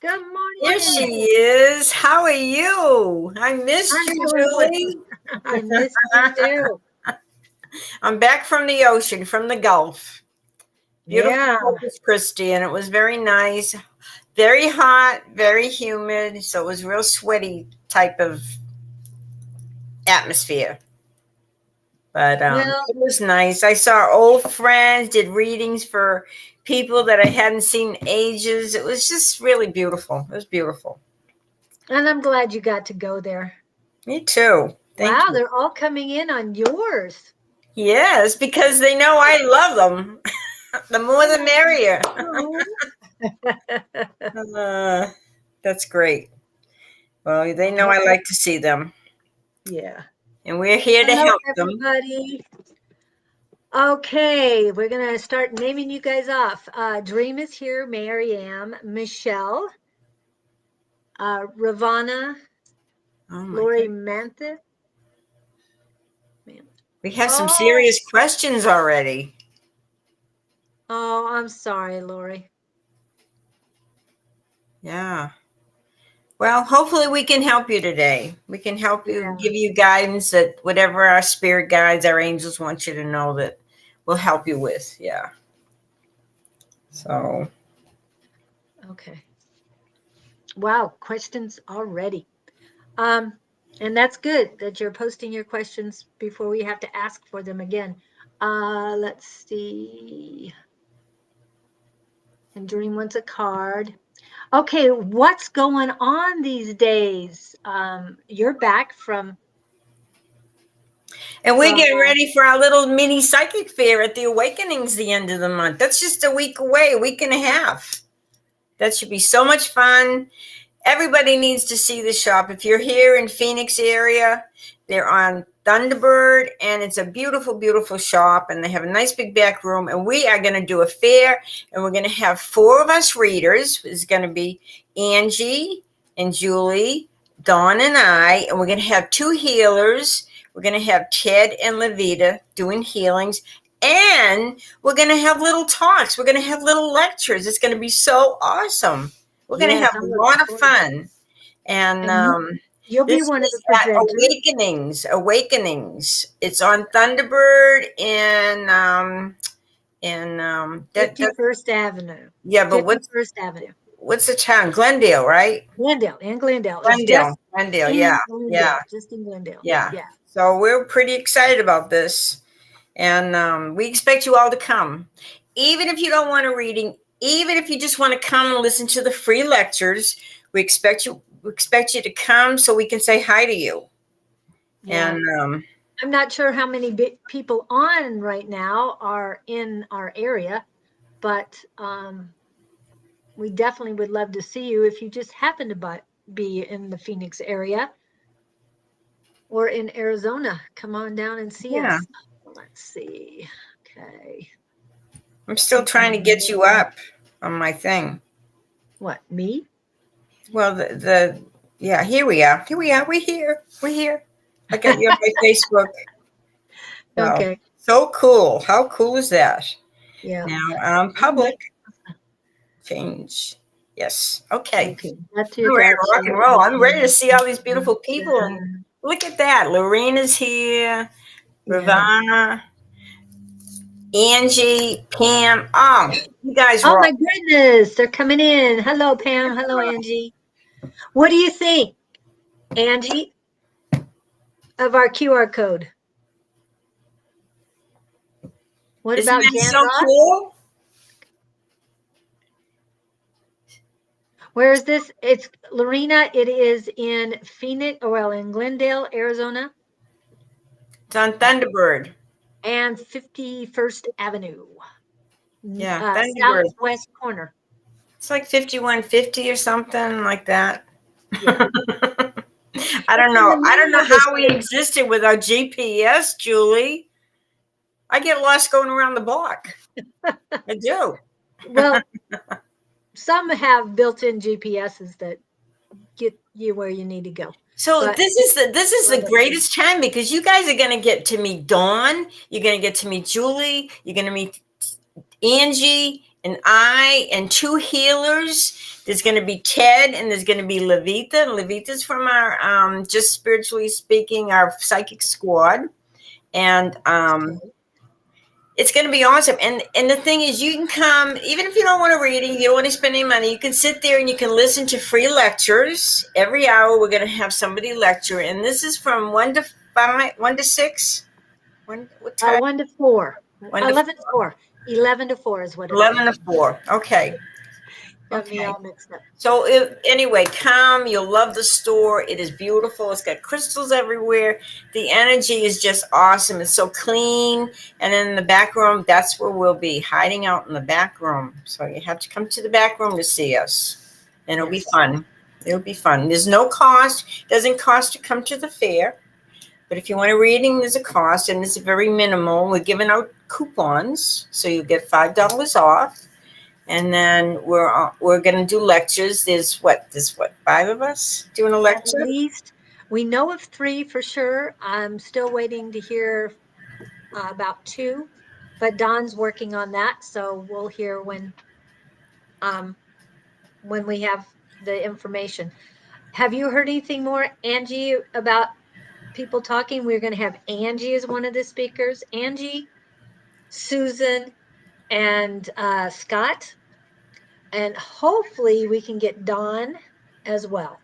Good morning. Here she is. How are you? I missed I'm you, doing good. Julie. I missed you too. I'm back from the ocean, from the Gulf. Beautiful Yeah. Corpus Christi, and it was very nice. Very hot, very humid, so it was real sweaty type of atmosphere. But Well, it was nice. I saw old friends, did readings for people that I hadn't seen in ages. It was just really beautiful. It was beautiful. and I'm glad you got to go there. Me too. Thank Wow, you. they're all coming in on yours. Yes, because they know I love them. The more the merrier. That's great. Well, they know I like to see them. Yeah. And we're here to Hello, help them. everybody. Okay, we're going to start naming you guys off. Dream is here, Mary Ann, Michelle, Ravana, Lori Mantha. We have some serious questions already. Oh, I'm sorry, Lori. Yeah. Well, hopefully we can help you today. We can help you, give you guidance that whatever our spirit guides, our angels want you to know that we'll help you with. Yeah. So. Okay. Wow, questions already. And that's good that you're posting your questions before we have to ask for them again. Let's see. And Dream wants a card. Okay, what's going on these days? You're back from. And we're getting ready for our little mini psychic fair at the Awakenings the end of the month. That's just a week away, a week and a half. That should be so much fun. Everybody needs to see the shop. If you're here in Phoenix area, they're on Thunderbird, and it's a beautiful, beautiful shop, and they have a nice big back room, and we are going to do a fair, and we're going to have 4 of us readers. It's going to be Angie and Julie, Dawn and I, and we're going to have 2 healers. We're going to have Ted and Levita doing healings, and we're going to have little talks. We're going to have little lectures. It's going to be so awesome. We're going to have a lot of fun. And you'll be one of the presenters. Awakenings. It's on Thunderbird in 51st Avenue. Yeah, but 51st Avenue. What's the town? Glendale, right? Glendale. Glendale. Yeah. Just in Glendale. Yeah. So we're pretty excited about this. And we expect you all to come. Even if you don't want a reading, even if you just want to come and listen to the free lectures, we expect you to come so we can say hi to you. Yeah. And I'm not sure how many people on right now are in our area, but we definitely would love to see you if you just happen to be in the Phoenix area or in Arizona. Come on down and see us. Let's see. Okay. I'm still trying to get you up on my thing. What, me? Well, yeah, here we are. We're here. I got you on my Facebook. Okay. So cool. How cool is that? Yeah. Now, public. Change. Yes. Okay. That's We're ready to rock and roll. I'm ready to see all these beautiful people. And look at that. Lorena's here. Ravana. Angie, Pam. Oh, you guys rock. Oh my goodness. They're coming in. Hello, Pam. Hello, Angie. What do you think, Angie, of our QR code? What Isn't about that Jan so Rock? cool? Where is this? It's Lorena. It is in Phoenix, in Glendale, Arizona. It's on Thunderbird. And 51st Avenue. Yeah, Thunderbird. Southwest corner. It's like 5150 or something like that. Yeah. I don't know how we existed without GPS, Julie. I get lost going around the block. I do. Well, some have built-in GPSs that get you where you need to go. So this is the greatest time because you guys are going to get to meet Dawn. You're going to get to meet Julie. You're going to meet Angie and two healers. There's going to be Ted and there's going to be Levita. Levita's from our, just spiritually speaking, our psychic squad. And it's going to be awesome. And the thing is, you can come, even if you don't want a reading, you don't want to spend any money, you can sit there and you can listen to free lectures. Every hour we're going to have somebody lecture. And this is from 1 to 5, 1 to 6. What time? 1 to 4. 11 to 4. 4. 11 to 4 is what it 11 is. to 4. Okay. Got me all mixed up. So anyway, come. You'll love the store. It is beautiful. It's got crystals everywhere. The energy is just awesome. It's so clean. And then in the back room, that's where we'll be, hiding out in the back room. So you have to come to the back room to see us. And it'll be fun. It'll be fun. There's no cost. It doesn't cost to come to the fair. But if you want a reading, there's a cost, and it's very minimal. We're giving out coupons, so you get $5 off. And then we're going to do lectures. There's 5 of us doing a lecture? At least we know of 3 for sure. I'm still waiting to hear about 2, but Don's working on that. So we'll hear when we have the information. Have you heard anything more, Angie, about people talking? We're going to have Angie as one of the speakers. Angie, Susan, and Scott. And hopefully we can get Don as well.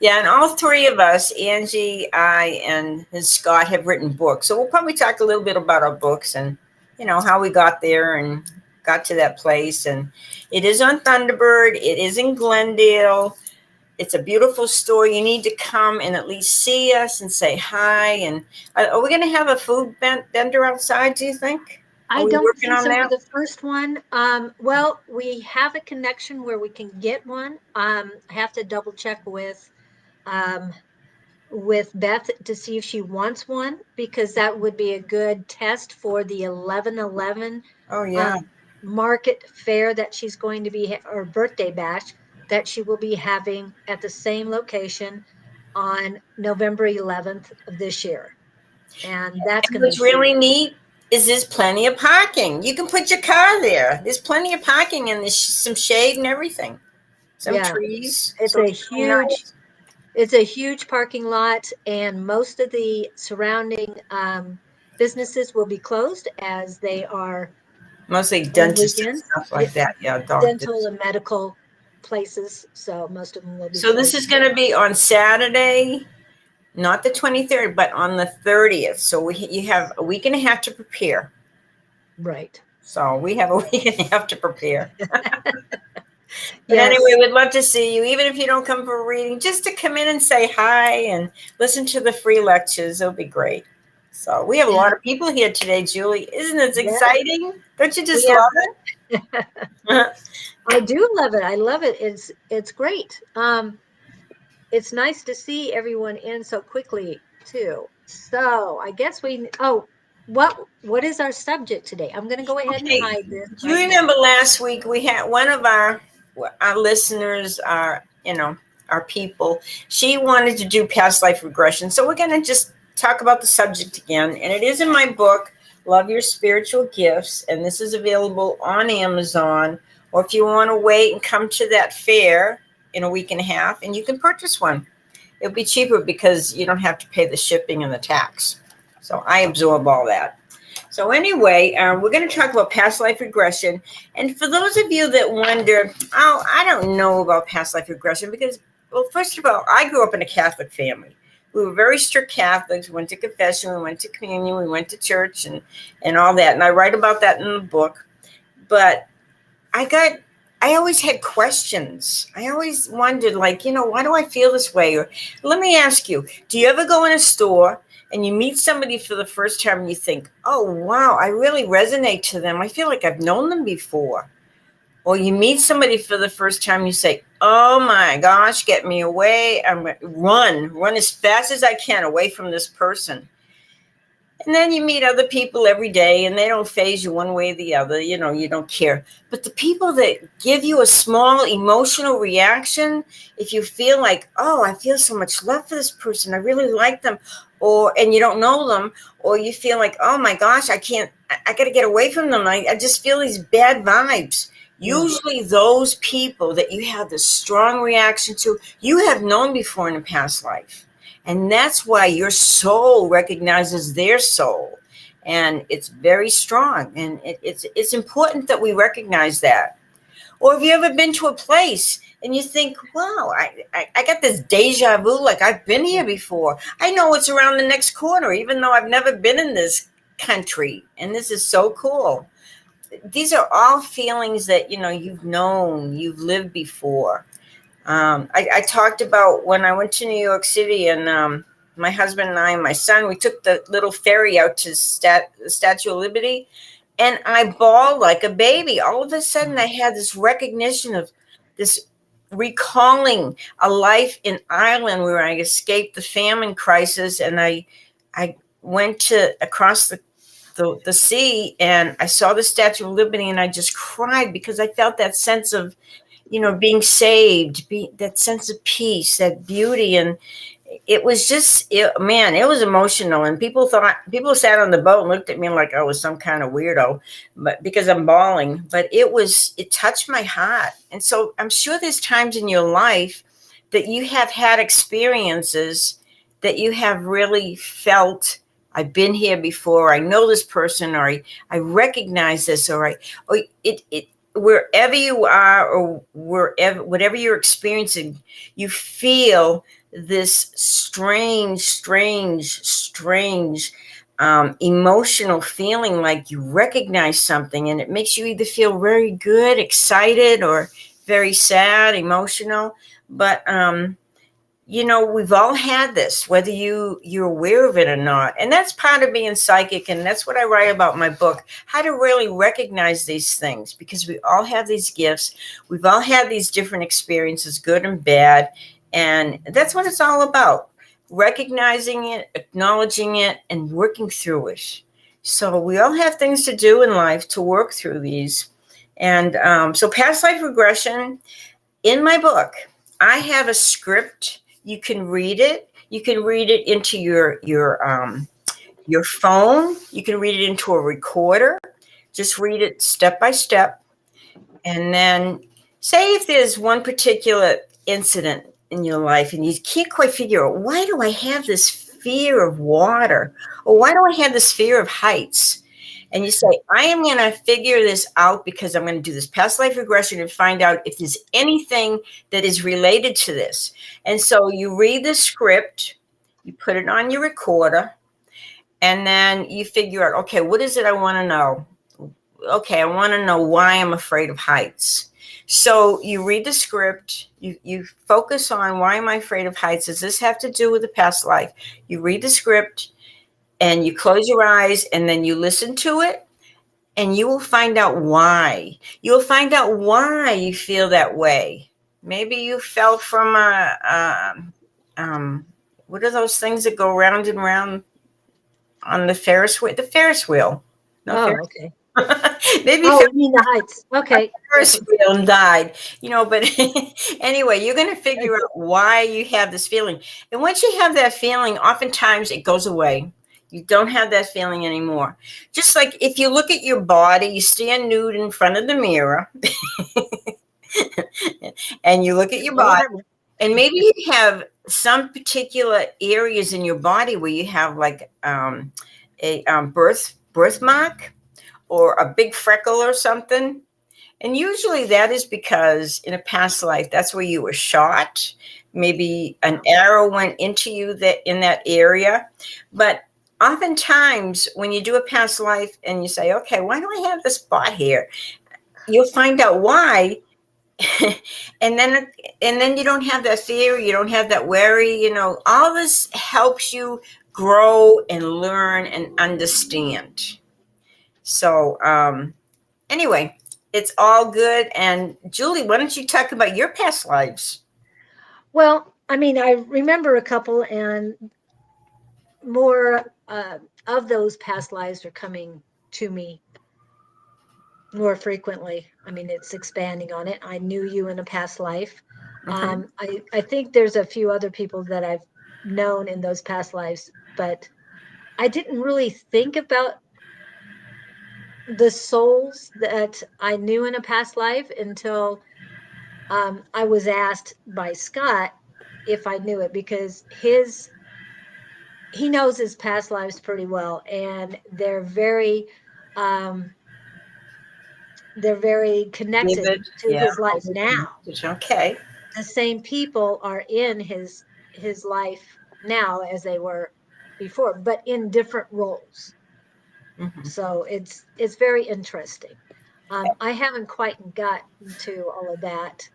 Yeah, and all 3 of us, Angie, I, and Scott, have written books. So we'll probably talk a little bit about our books and, how we got there and got to that place. And it is on Thunderbird. It is in Glendale. It's a beautiful store. You need to come and at least see us and say hi. And are we going to have a food vendor outside, do you think? I don't think so for the first one. Well, we have a connection where we can get one. I have to double check with Beth to see if she wants one, because that would be a good test for the 11/11 market fair that she's going to be, or birthday bash that she will be having at the same location on November 11th of this year. And that's going to be what's really neat is there's plenty of parking. You can put your car there. There's plenty of parking, and there's some shade and everything. Some trees. It's it's a huge parking lot, and most of the surrounding businesses will be closed as they are mostly dentists and stuff like that. Yeah, dental and medical places. So most of them will be. So this is going to be on Saturday. Not the 23rd, but on the 30th. So you have a week and a half to prepare. Right. So we have a week and a half to prepare. But anyway, we'd love to see you, even if you don't come for a reading, just to come in and say hi and listen to the free lectures. It'll be great. So we have a lot of people here today, Julie. Isn't it exciting? Don't you just love it? I do love it. I love it. It's great. It's nice to see everyone in so quickly too. So I guess what is our subject today? I'm going to go ahead and hide this. Do you remember last week we had one of our listeners, our people, she wanted to do past life regression. So we're going to just talk about the subject again. And it is in my book, Love Your Spiritual Gifts. And this is available on Amazon. Or if you want to wait and come to that fair in a week and a half, and you can purchase one. It'll be cheaper because you don't have to pay the shipping and the tax. So I absorb all that. So anyway, we're going to talk about past life regression. And for those of you that wonder, I don't know about past life regression because, well, first of all, I grew up in a Catholic family. We were very strict Catholics. We went to confession, we went to communion, we went to church and all that. And I write about that in the book. But I always had questions. I always wondered, why do I feel this way? Or let me ask you, do you ever go in a store and you meet somebody for the first time and you think, oh, wow, I really resonate to them. I feel like I've known them before. Or you meet somebody for the first time and you say, oh my gosh, get me away. Run as fast as I can away from this person. And then you meet other people every day and they don't faze you one way or the other. You don't care. But the people that give you a small emotional reaction, if you feel like, oh, I feel so much love for this person, I really like them, and you don't know them, or you feel like, oh my gosh, I got to get away from them. I just feel these bad vibes. Usually those people that you have this strong reaction to, you have known before in a past life. And that's why your soul recognizes their soul. And it's very strong. And it's important that we recognize that. Or have you ever been to a place and you think, wow, I got this deja vu, like I've been here before. I know what's around the next corner, even though I've never been in this country. And this is so cool. These are all feelings that, you've known, you've lived before. I talked about when I went to New York City, and my husband and I and my son, we took the little ferry out to the Statue of Liberty, and I bawled like a baby. All of a sudden, I had this recognition of this, recalling a life in Ireland where I escaped the famine crisis, and I went to across the sea, and I saw the Statue of Liberty, and I just cried because I felt that sense of, being saved, that sense of peace, that beauty. And it was just, man, it was emotional. And people sat on the boat and looked at me like I was some kind of weirdo, but because I'm bawling. But it touched my heart. And so I'm sure there's times in your life that you have had experiences that you have really felt, I've been here before, I know this person, or I recognize this, or it wherever you are, or whatever you're experiencing, you feel this strange emotional feeling, like you recognize something, and it makes you either feel very good, excited, or very sad, emotional. But we've all had this, whether you're aware of it or not. And that's part of being psychic. And that's what I write about in my book, how to really recognize these things, because we all have these gifts. We've all had these different experiences, good and bad. And that's what it's all about, recognizing it, acknowledging it, and working through it. So we all have things to do in life to work through these. And so past life regression, in my book, I have a script. You can read it. You can read it into your phone. You can read it into a recorder. Just read it step by step. And then say if there's one particular incident in your life and you can't quite figure out, why do I have this fear of water? Or why do I have this fear of heights? And you say, I am going to figure this out because I'm going to do this past life regression and find out if there's anything that is related to this. And so you read the script, you put it on your recorder, and then you figure out, okay, what is it I want to know? Okay, I want to know why I'm afraid of heights. So you read the script, you focus on, why am I afraid of heights? Does this have to do with the past life? You read the script, and you close your eyes, and then you listen to it, and you will find out why. You'll find out why you feel that way. Maybe you fell from what are those things that go round and round on the Ferris wheel? The Ferris wheel. No, Oh, okay. Maybe you mean the heights. Okay. Ferris wheel and died, but anyway, you're going to figure out why you have this feeling. And once you have that feeling, oftentimes it goes away. You don't have that feeling anymore. Just like if you look at your body, you stand nude in front of the mirror and you look at your body, and maybe you have some particular areas in your body where you have like a birthmark or a big freckle or something. And usually that is because in a past life, that's where you were shot. Maybe an arrow went into you in that area. But oftentimes when you do a past life and you say, okay, why do I have this spot here? You'll find out why. and then you don't have that fear, you don't have that worry, all this helps you grow and learn and understand. So anyway, it's all good. And Julie, why don't you talk about your past lives? Well, I mean, I remember a couple, and more of those past lives are coming to me more frequently. I mean, it's expanding on it. I knew you in a past life. I think there's a few other people that I've known in those past lives, but I didn't really think about the souls that I knew in a past life until I was asked by Scott if I knew it, because he knows his past lives pretty well, and um, they're very connected David, to yeah. his life now. Okay. The same people are in his life now as they were before, but in different roles. Mhm. So it's very interesting. I haven't quite gotten to all of that.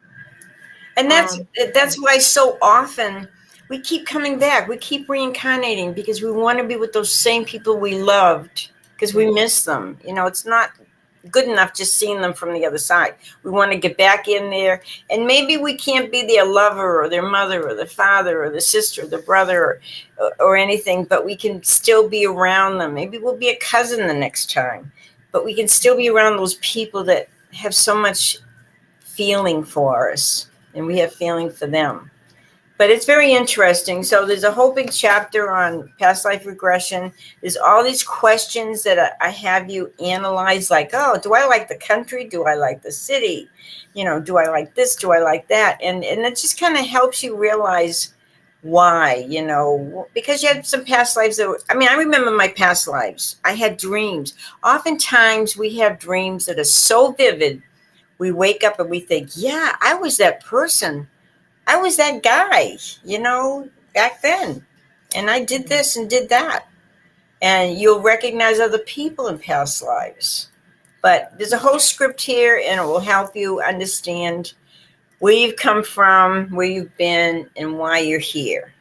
And Um, that's why so often we keep coming back. We keep reincarnating because we want to be with those same people we loved because we right, miss them. You know, it's not good enough just seeing them from the other side. We want to get back in there, and maybe we can't be their lover or their mother or their father or the sister or the brother or anything, but we can still be around them. Maybe we'll be a cousin the next time, but we can still be around those people that have so much feeling for us and we have feeling for them. But it's very interesting. So there's a whole big chapter on past life regression. There's all these questions that I have you analyze, like, oh, do I like the country? Do I like the city? You know, do I like this? Do I like that? And it just kind of helps you realize why, you know, because you had some past lives that were, I mean, I remember my past lives. I had dreams. Oftentimes we have dreams that are so vivid, we wake up and we think, yeah, I was that person. I was that guy, you know, back then. And I did this and did that. And you'll recognize other people in past lives. But there's a whole script here, and it will help you understand where you've come from, where you've been, and why you're here.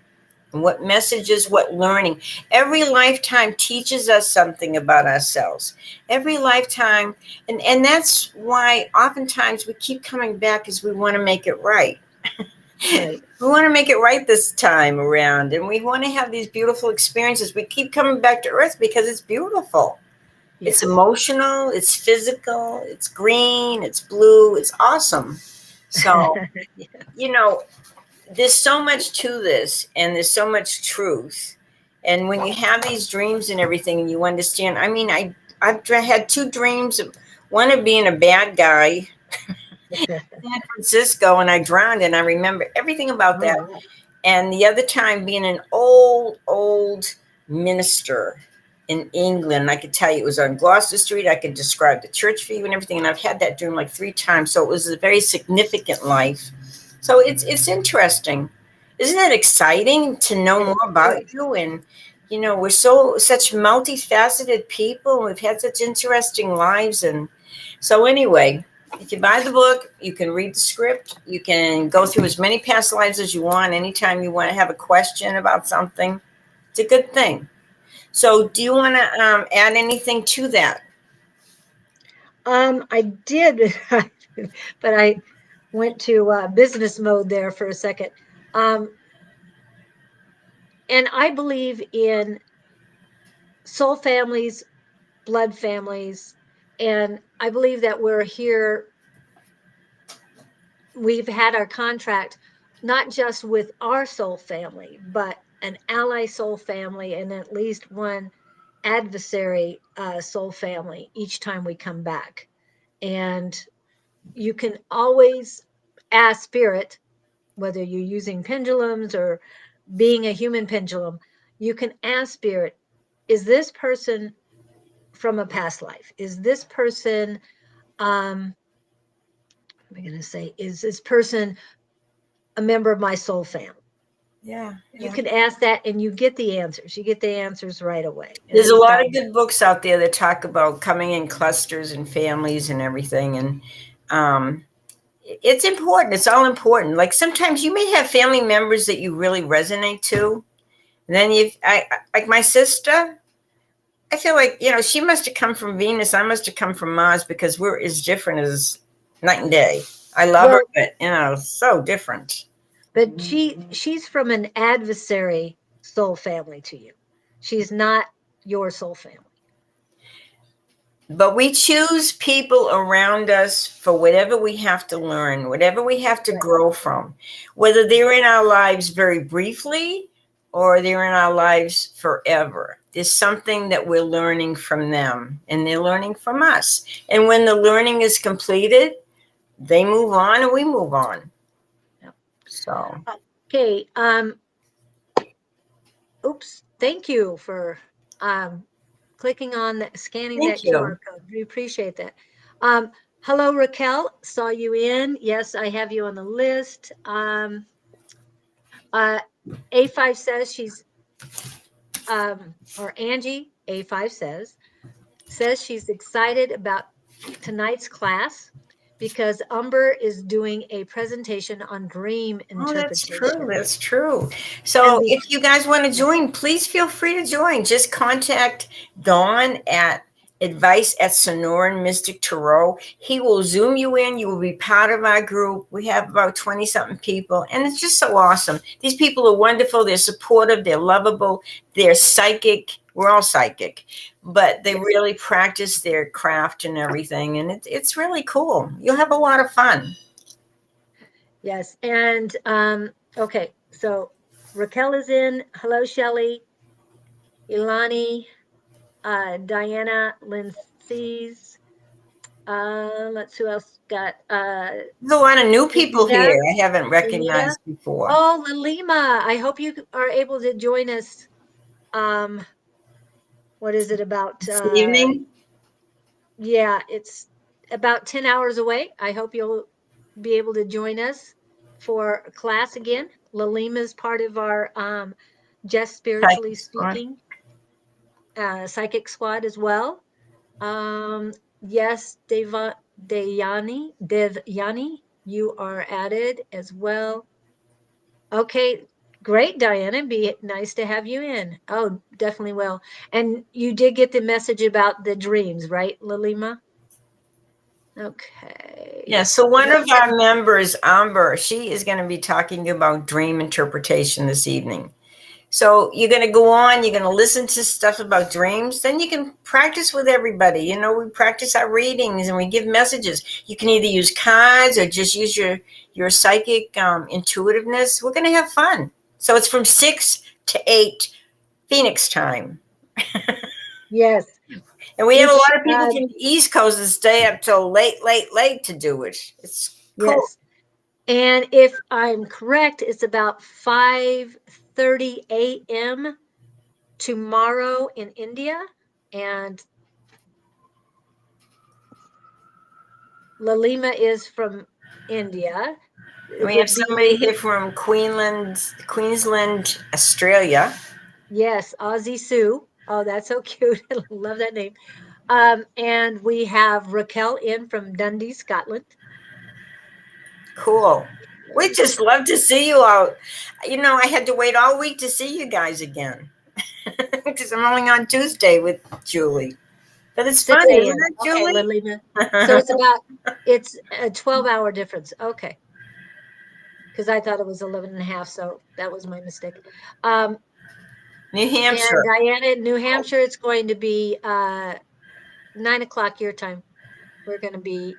And what messages, what learning. Every lifetime teaches us something about ourselves. Every lifetime. And that's why oftentimes we keep coming back because we want to make it right. right. We want to make it right this time around. And we want to have these beautiful experiences. We keep coming back to Earth because it's beautiful. It's Yes. emotional, it's physical, it's green, it's blue, it's awesome. So, Yeah. you know, there's so much to this and there's so much truth. And when you have these dreams and everything and you understand, I mean, I've had two dreams, one of being a bad guy in San Francisco and I drowned and I remember everything about Oh, that. wow. And the other time being an old minister in England. I could tell you it was on Gloucester Street. I could describe the church view and everything. And I've had that dream like 3 times. So it was a very significant life. So it's interesting. Isn't it exciting to know It more about is. you? And you know, we're such multifaceted people. We've had such interesting lives. And so anyway, if you buy the book, you can read the script. You can go through as many past lives as you want. Anytime you want to have a question about something, it's a good thing. So, do you want to add anything to that? I did, but I went to business mode there for a second. Um, and I believe in soul families, blood families, and I believe that we're here. We've had our contract not just with our soul family, but an ally soul family and at least one adversary soul family each time we come back. And you can always ask spirit, whether you're using pendulums or being a human pendulum, you can ask spirit, is this person from a past life? Is this person, what am I going to say? Is this person a member of my soul family? Yeah, You yeah. can ask that and you get the answers. You get the answers right away. At There's a least lot I of do. good books out there that talk about coming in clusters and families and everything. And um, it's important. It's all important. Like sometimes you may have family members that you really resonate to. And then like my sister, I feel like, you know, she must have come from Venus. I must have come from Mars because we're as different as night and day. I love her, Well, but, you know, so different. but she's from an adversary soul family to you. She's not your soul family. But we choose people around us for whatever we have to learn, whatever we have to Right. grow from, whether they're in our lives very briefly or they're in our lives forever. There's something that we're learning from them and they're learning from us. And when the learning is completed, they move on and we move on. Yep. So, okay. Oops. Thank you for clicking on that, scanning thank that QR you. code. We appreciate that. Hello, Raquel. Saw you in. Yes, I have you on the list. A5 says she's, or Angie A5 says she's excited about tonight's class because Umber is doing a presentation on dream Oh, that's true. interpretation. That's true. And So if you guys want to join, please feel free to join. Just contact Dawn at advice at Sonoran Mystic Tarot. He will Zoom you in. You will be part of our group. We have about 20 something people, and it's just so awesome. These people are wonderful. They're supportive. They're lovable. They're psychic. We're all psychic, but they really practice their craft and everything. And it's really cool. You'll have a lot of fun. yes, and okay, so Raquel is in. Hello, Shelley, Ilani, Diana, Lindsay's. Let's who else got There's a lot of new people Anita, here I haven't Anita. recognized before. Oh, Lalima. I hope you are able to join us. Um, what is it about? This evening? Yeah, it's about 10 hours away. I hope you'll be able to join us for class again. Lalima is part of our Just Spiritually Psychic Squad. Speaking psychic squad as well. Yes, Devyani, you are added as well. Okay, great, Diana. Be nice to have you in. Oh, definitely will. And you did get the message about the dreams, right, Lalima? Okay. Yeah, so one of Great. our members, Amber, she is going to be talking about dream interpretation this evening. So you're going to go on, you're going to listen to stuff about dreams, then you can practice with everybody. You know, we practice our readings and we give messages. You can either use cards or just use your psychic intuitiveness. We're going to have fun. So it's from 6 to 8 Phoenix time. Yes. And we have a lot of people from the East Coast that stay up till late, late, late to do it. It's cool. Yes. And if I'm correct, it's about 5:30 a.m. tomorrow in India. And Lalima is from India. We have somebody here from Queensland, Australia. Yes, Aussie Sue. Oh, that's so cute. I love that name. And we have Raquel in from Dundee, Scotland. Cool. We just love to see you out. You know, I had to wait all week to see you guys again because I'm only on Tuesday with Julie. But it's 6 fun, a.m. isn't it, Okay, Julie? Lalima. So it's a 12-hour difference. Okay. Because I thought it was 11 and a half, so that was my mistake. New Hampshire. And Diana, New Hampshire, it's going to be 9 o'clock your time. We're going to be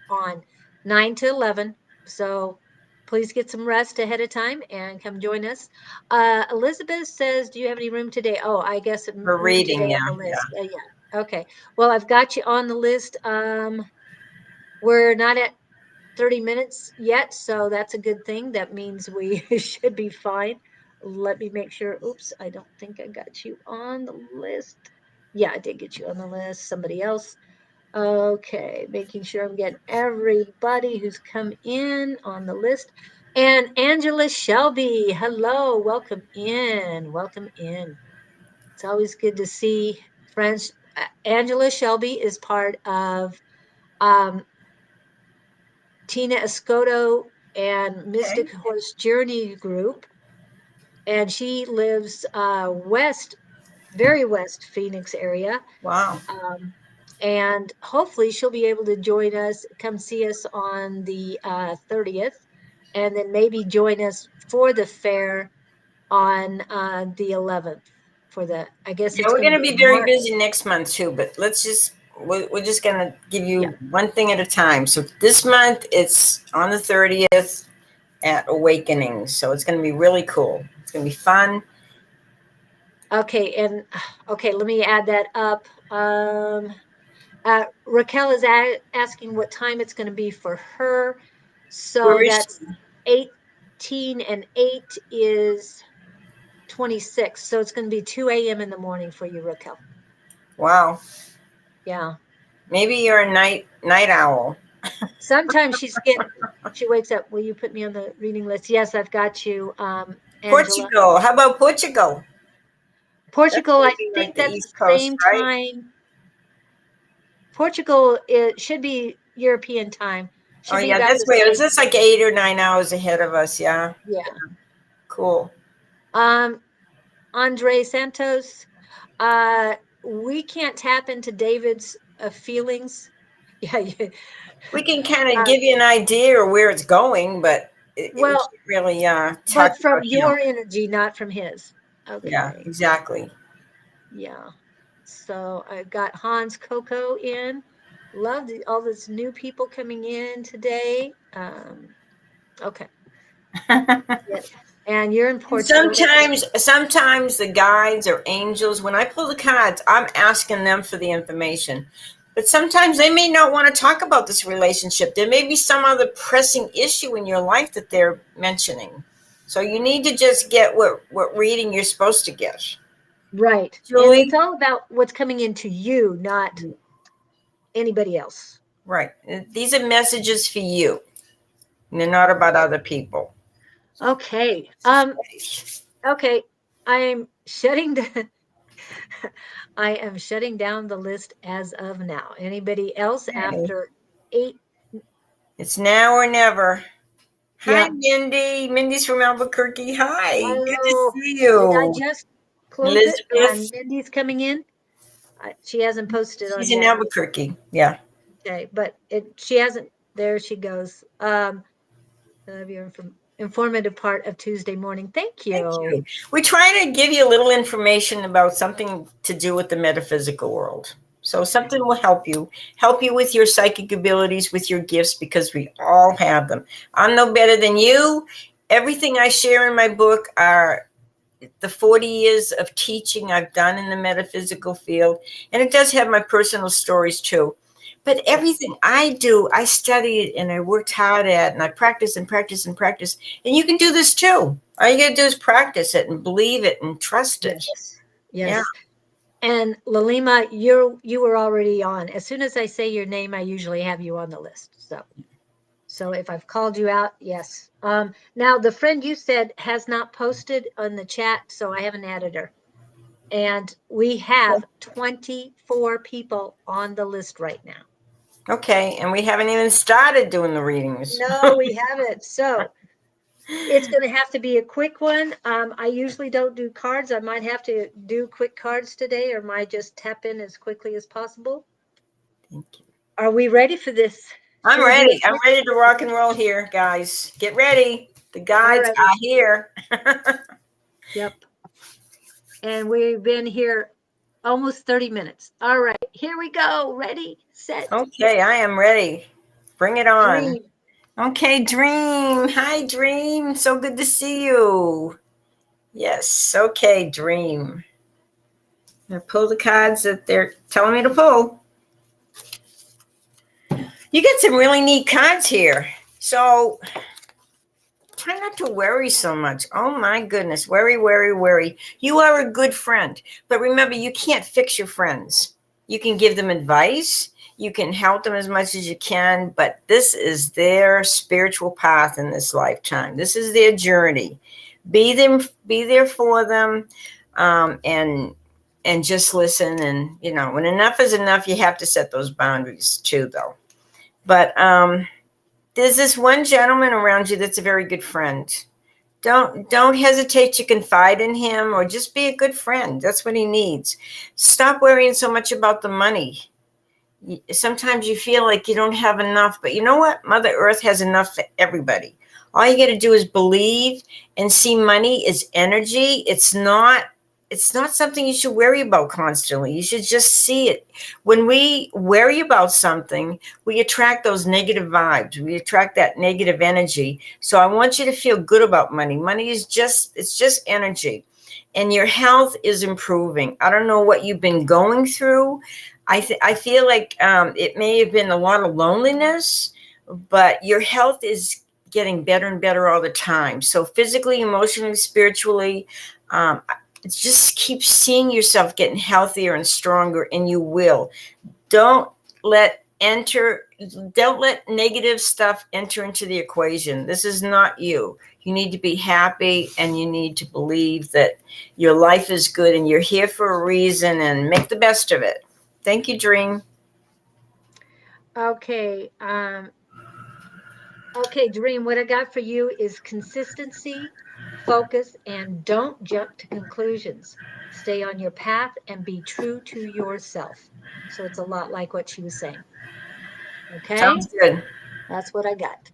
on 9 to 11. So please get some rest ahead of time and come join us. Elizabeth says, do you have any room today? Oh, I guess For reading, today yeah, on the list. Yeah. Okay. Well, I've got you on the list. We're not at 30 minutes yet, so that's a good thing. That means we should be fine. Let me make sure. Oops, I don't think I got you on the list. Yeah, I did get you on the list. Somebody else. Okay, making sure I'm getting everybody who's come in on the list. And Angela Shelby, hello, welcome in. Welcome in. It's always good to see friends. Angela Shelby is part of Tina Escoto and Mystic Horse Journey group. And she lives very west Phoenix area. Wow. And hopefully she'll be able to join us, come see us on the 30th, and then maybe join us for the fair on the 11th. I guess Yeah, it's we're going going to to be be very March. busy next month too, but we're just going to give you one thing at a time. So this month it's on the 30th at Awakening. So it's going to be really cool. It's going to be fun. Okay, and okay, let me add that up. Raquel is asking what time it's going to be for her. Where So is that's she? 18 and 8 is 26. So it's going to be 2 a.m. in the morning for you, Raquel. Wow. Yeah. Maybe you're a night owl. Sometimes she wakes up. Will you put me on the reading list? Yes, I've got you, Angela. Portugal. How about Portugal? That's Portugal, I maybe like think the that's East the Coast, same right? time. Portugal, it should be European time. Oh Should be yeah, about this the way. It's same. just like 8 or 9 hours ahead of us. Yeah. Yeah. Cool. Um, Andre Santos, we can't tap into David's feelings. Yeah, yeah. We can kind of Uh, give you an idea of where it's going, but we well, can't really talk but from about him. your energy, not from his. Yeah, Okay. exactly. Yeah. So I've got Hans Coco in. Love all this new people coming in today. Okay. Yeah. And you're in And Portugal. sometimes the guides or angels, when I pull the cards, I'm asking them for the information. But sometimes they may not want to talk about this relationship. There may be some other pressing issue in your life that they're mentioning. So you need to just get what reading you're supposed to get. Right. And it's Julie? all about what's coming into you, not anybody else. Right. These are messages for you. And they're not about other people. Okay. Okay. I'm shutting the I am shutting down the list as of now. Anybody else Okay. after 8? It's now or never. Hi, Yeah. Mindy. Mindy's from Albuquerque. Hi. Good to Oh, see did I you. just close it and Elizabeth. Mindy's coming in? She hasn't posted on She's in yet. Albuquerque. Yeah. Okay, but she hasn't. There she goes. Your informative part of Tuesday morning. Thank Thank you. you. We try to give you a little information about something to do with the metaphysical world. So something will help you with your psychic abilities, with your gifts, because we all have them. I'm no better than you. Everything I share in my book are the 40 years of teaching I've done in the metaphysical field. And it does have my personal stories too. But everything I do, I studied and I worked hard at, and I practice and practice and practice. And you can do this too. All you got to do is practice it and believe it and trust it. Yes. Yeah. Yes. And Lalima, you were already on. As soon as I say your name, I usually have you on the list. So if I've called you out, yes. Now the friend you said has not posted on the chat, so I haven't added her. And we have 24 people on the list right now. Okay. And we haven't even started doing the readings. No, we haven't. So it's going to have to be a quick one. I usually don't do cards. I might have to do quick cards today, or might just tap in as quickly as possible. Thank you. Are we ready for this? I'm ready. I'm ready to rock and roll here, guys. Get ready. The guides are here. Yep. And we've been here almost 30 minutes. All right, here we go. Ready, set. Okay, I am ready. Bring it on. Dream. Okay, Dream. Hi, Dream. So good to see you. Yes. Okay, Dream. I'm gonna pull the cards that they're telling me to pull. You get some really neat cards here. So try not to worry so much. Oh my goodness. Worry, worry, worry. You are a good friend. But remember, you can't fix your friends. You can give them advice. You can help them as much as you can, but this is their spiritual path in this lifetime. This is their journey. Be there for them, and just listen. And when enough is enough, you have to set those boundaries too, though. But there's this one gentleman around you that's a very good friend. Don't hesitate to confide in him, or just be a good friend. That's what he needs. Stop worrying so much about the money. Sometimes you feel like you don't have enough, but you know what? Mother Earth has enough for everybody. All you got to do is believe and see money is energy. It's not something you should worry about constantly. You should just see it. When we worry about something, we attract those negative vibes. We attract that negative energy. So I want you to feel good about money. Money is just energy. and your health is improving. I don't know what you've been going through. I feel like it may have been a lot of loneliness, but your health is getting better and better all the time. So physically, emotionally, spiritually, just keep seeing yourself getting healthier and stronger, and you will. Don't let negative stuff enter into the equation. This is not you. You need to be happy, and you need to believe that your life is good and you're here for a reason, and make the best of it. Thank you, Dream. Okay. Okay, Dream, what I got for you is consistency, focus, and don't jump to conclusions. Stay on your path and be true to yourself. So it's a lot like what she was saying. Okay, Sounds good. that's what I got.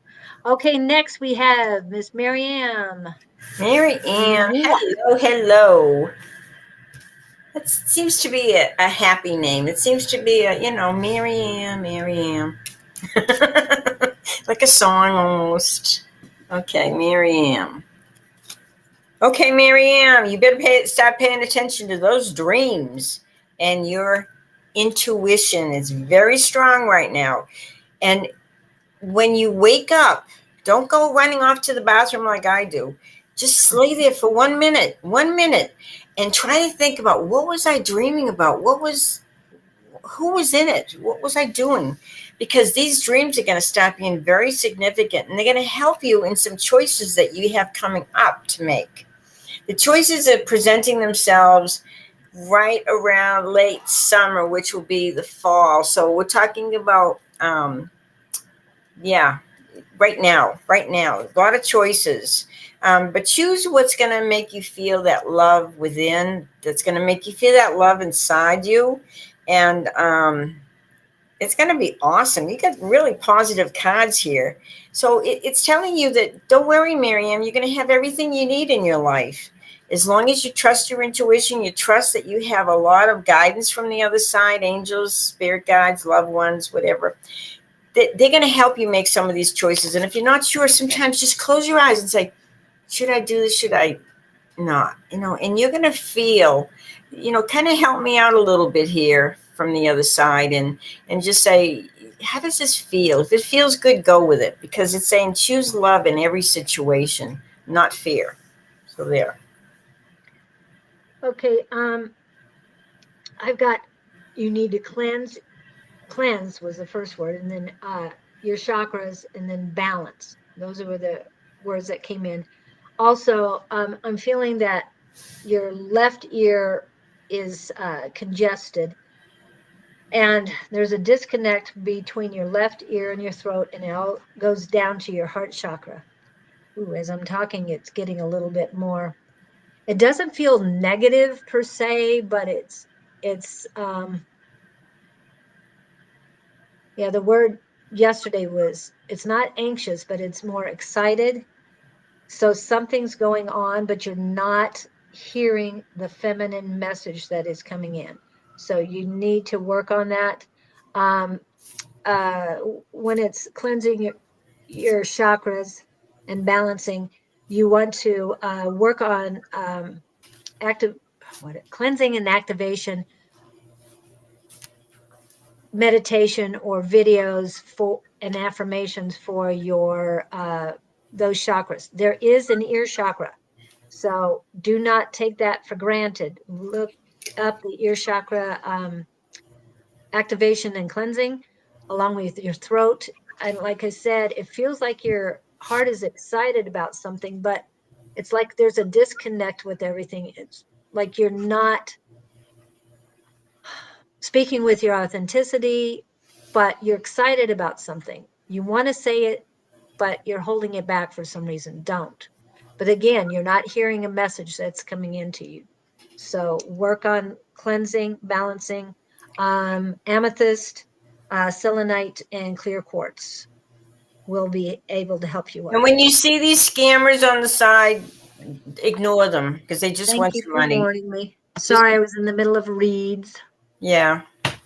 Okay, next we have Miss Marianne. Mary Ann, Mwah. hello, hello. That seems to be a happy name. It seems to be Mary Ann, Mary Ann. Like a song almost. Okay, Mary Ann. Okay, Mary Ann, you better start paying attention to those dreams. And your intuition is very strong right now. And when you wake up, don't go running off to the bathroom like I do. Just lay there for 1 minute, and try to think about, what was I dreaming about? Who was in it? What was I doing? Because these dreams are going to start being very significant, and they're going to help you in some choices that you have coming up to make. The choices are presenting themselves right around late summer, which will be the fall. So we're talking about, right now, a lot of choices. But choose what's going to make you feel that love within, that's going to make you feel that love inside you. And it's going to be awesome. You got really positive cards here. So it's telling you that, don't worry, Miriam, you're going to have everything you need in your life. As long as you trust your intuition, you trust that you have a lot of guidance from the other side, angels, spirit guides, loved ones, whatever. They're going to help you make some of these choices. And if you're not sure, sometimes just close your eyes and say, should I do this? Should I not? And you're going to feel, kind of help me out a little bit here from the other side, and just say, how does this feel? If it feels good, go with it, because it's saying choose love in every situation, not fear. So there. Okay, I've got, you need to cleanse. Cleanse was the first word, and then your chakras, and then balance. Those were the words that came in. Also, I'm feeling that your left ear is congested, and there's a disconnect between your left ear and your throat, and it all goes down to your heart chakra. Ooh, as I'm talking, it's getting a little bit more. It doesn't feel negative per se, but it's the word yesterday was, it's not anxious, but it's more excited. So something's going on, but you're not hearing the feminine message that is coming in. So you need to work on that. When it's cleansing your chakras and balancing, you want to work on cleansing and activation meditation or videos for and affirmations for your those chakras. There is an ear chakra, so do not take that for granted. Look up the ear chakra activation and cleansing, along with your throat. And like I said, it feels like your heart is excited about something, but it's like there's a disconnect with everything. It's like you're not speaking with your authenticity, but you're excited about something. You want to say it, but you're holding it back for some reason. Don't. But again, you're not hearing a message that's coming into you. So work on cleansing, balancing, amethyst, selenite, and clear quartz will be able to help you out. And when you see these scammers on the side, ignore them, because they just Thank want you your for money. warning me. Sorry, I was in the middle of reads. Yeah,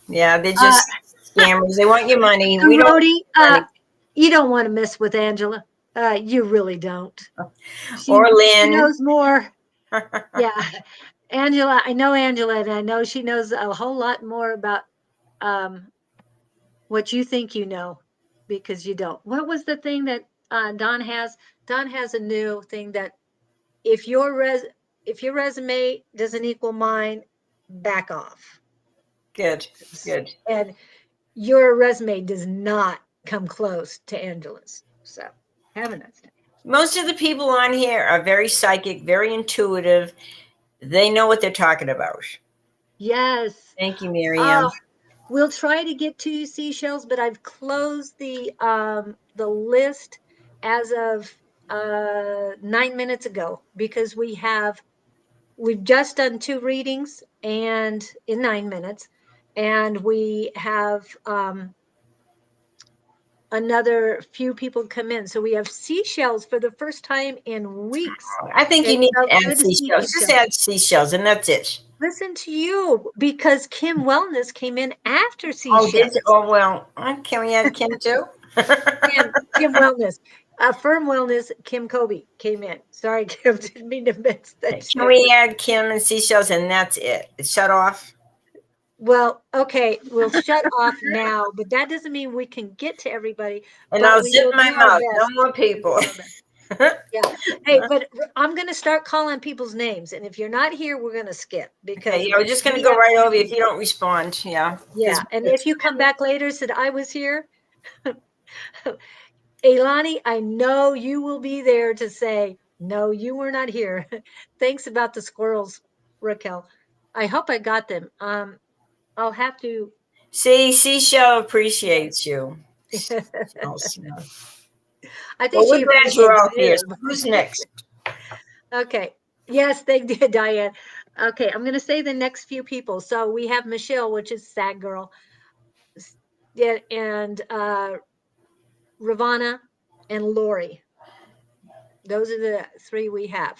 they're just scammers. They want your money. We don't Rhodey, money. you don't want to mess with Angela. You really don't. She Or Lynn. knows more. Yeah. Angela, I know Angela, and I know she knows a whole lot more about what you think you know, because you don't. What was the thing that Don has? Don has a new thing that if if your resume doesn't equal mine, back off. Good, good. And your resume does not come close to Angela's. So have a nice day. Most of the people on here are very psychic, very intuitive. They know what they're talking about. Yes. Thank you, Miriam. Oh, we'll try to get to seashells, but I've closed the list as of 9 minutes ago because we've just done 2 readings and in 9 minutes, and we have another few people come in. So we have seashells for the first time in weeks. I think you It's need so to add good to see seashells. Just seashells. add seashells, and that's it. Listen to you, because Kim Wellness came in after Oh, did seashells. you? Oh, well, can we add Kim too? Kim Wellness, Firm Wellness, Kim Kobe came in. Sorry, Kim, didn't mean to miss that. Can we add Kim and seashells, and that's it? It's shut off. Well, okay, we'll shut off now, but that doesn't mean we can get to everybody. And But I'll we zip will my do our mouth. No best. more people. Do our best. Yeah. Hey, but I'm going to start calling people's names, and if you're not here, we're going to skip because Okay, yeah, we're just going to we go have right to over do if you don't respond. Yeah. Yeah, and if you come back later, said I was here, Elani, I know you will be there to say, no, you were not here. Thanks about the squirrels, Raquel. I hope I got them. I'll have to. See, Seashell appreciates you. Seashells, yeah. I Well, think we're she glad you're appreciates all here. you. So who's next? Okay. Yes, they did, Diane. Okay, I'm going to say the next few people. So we have Michelle, which is Sad Girl, yeah, and Ravana and Lori. Those are the 3 we have.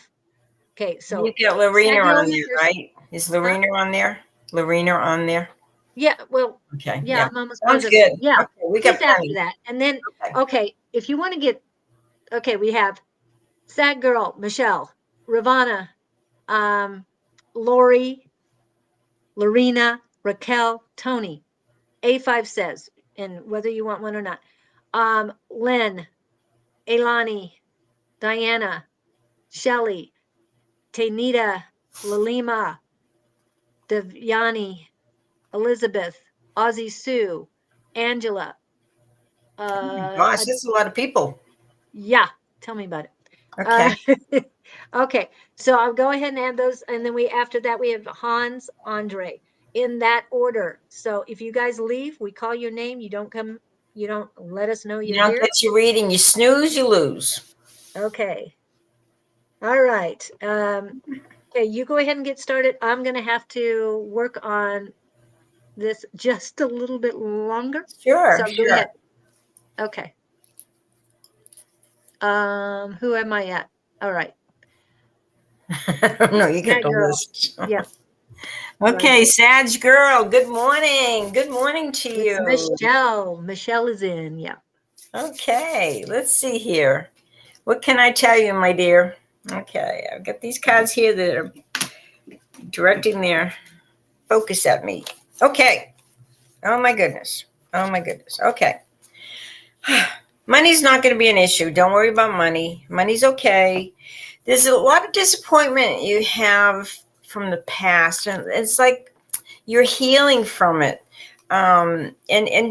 Okay, so You got Lorena Sad Girl on in the there, first. right? Is Huh? Lorena on there? Lorena on there? Yeah, well, Okay, yeah, yeah. I'm almost Sounds positive. good. Yeah, Okay, we got just after plenty. that. And then, Okay. okay, if you want to get, okay, we have Sad Girl, Michelle, Ravana, um, Lori, Lorena, Raquel, Tony. A5 says, and whether you want one or not. Lynn, Elani, Diana, Shelly, Tanita, Lalima, Devyani, Elizabeth, Ozzy Sue, Angela. Gosh, this is a lot of people. Yeah, tell me about it. Okay. Okay, so I'll go ahead and add those, and then after that we have Hans, Andre, in that order. So if you guys leave, we call your name. You don't come. You don't let us know You you're don't here. get your reading. You snooze, you lose. Okay. All right. Okay, you go ahead and get started. I'm gonna have to work on this just a little bit longer. Sure, So go sure. ahead. Okay. Who am I at? All right. No, you get That the girl. list. Yep. Okay, Sag girl, good morning. Good morning to It's you. Michelle. Michelle is in. Yeah. Okay, let's see here. What can I tell you, my dear? Okay, I've got these cards here that are directing their focus at me. Okay. Oh my goodness. Oh my goodness. Okay. Money's not going to be an issue. Don't worry about money. Money's okay. There's a lot of disappointment you have from the past, and it's like you're healing from it. And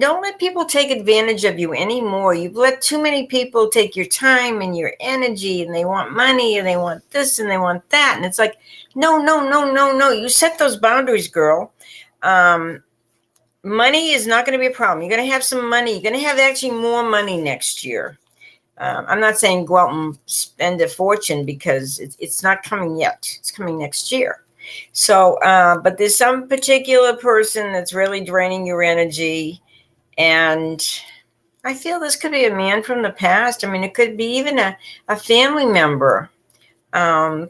don't let people take advantage of you anymore. You've let too many people take your time and your energy, and they want money and they want this and they want that. And it's like, no, no, no, no, no. You set those boundaries, girl. Money is not going to be a problem. You're going to have some money. You're going to have actually more money next year. I'm not saying go out and spend a fortune because it's not coming yet. It's coming next year. So, but there's some particular person that's really draining your energy. And I feel this could be a man from the past. I mean, it could be even a family member.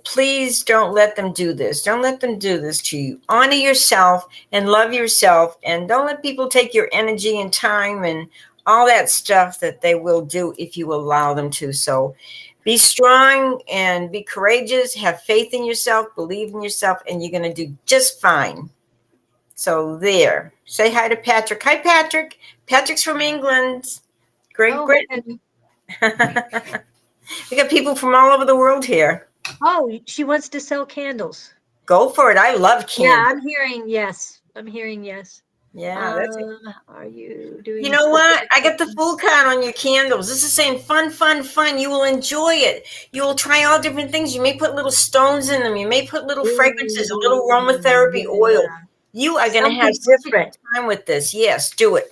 Please don't let them do this. Don't let them do this to you. Honor yourself and love yourself. And don't let people take your energy and time and all that stuff that they will do if you allow them to. So Be strong and be courageous. Have faith in yourself. Believe in yourself, and you're going to do just fine. So there. Say hi to Patrick. Hi, Patrick. Patrick's from England. Great Oh, Britain. We got people from all over the world here. oh, she wants to sell candles. Go for it. I love Yeah, candles. I'm hearing yes. I'm hearing yes. Yeah, that's it. Are you doing You a know what? specific I got the person? full card on your candles. This is saying fun, fun, fun. You will enjoy it. You will try all different things. You may put little stones in them. You may put little fragrances, a little Ooh, aromatherapy oil. yeah. You are going to have Something such a good different. time with this. Yes, do it.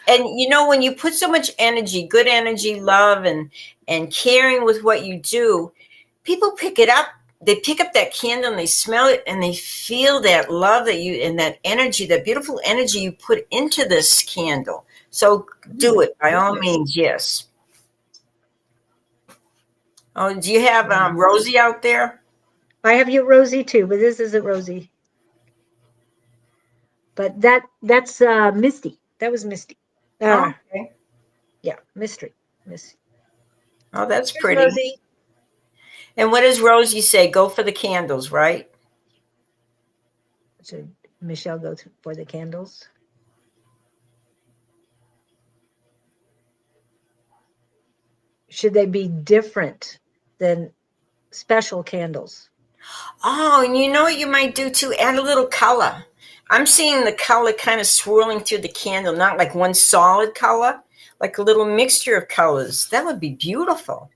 And you know, when you put so much energy, good energy, love, and caring with what you do, people pick it up. They pick up that candle and they smell it and they feel that love that you and that energy, that beautiful energy you put into this candle. So do it by all Goodness. means. Yes. Oh, do you have Mhm. Rosie out there? I have you Rosie too, but this isn't Rosie. But that's Misty. That was Misty. Oh, Uh okay. yeah, mystery. Miss. Oh, that's Here's pretty. Rosie. And what does Rosie say? Go for the candles, right? Should Michelle go for the candles? Should they be different than special candles? Oh, and you know what you might do too? Add a little color. I'm seeing the color kind of swirling through the candle, not like one solid color, like a little mixture of colors. That would be beautiful.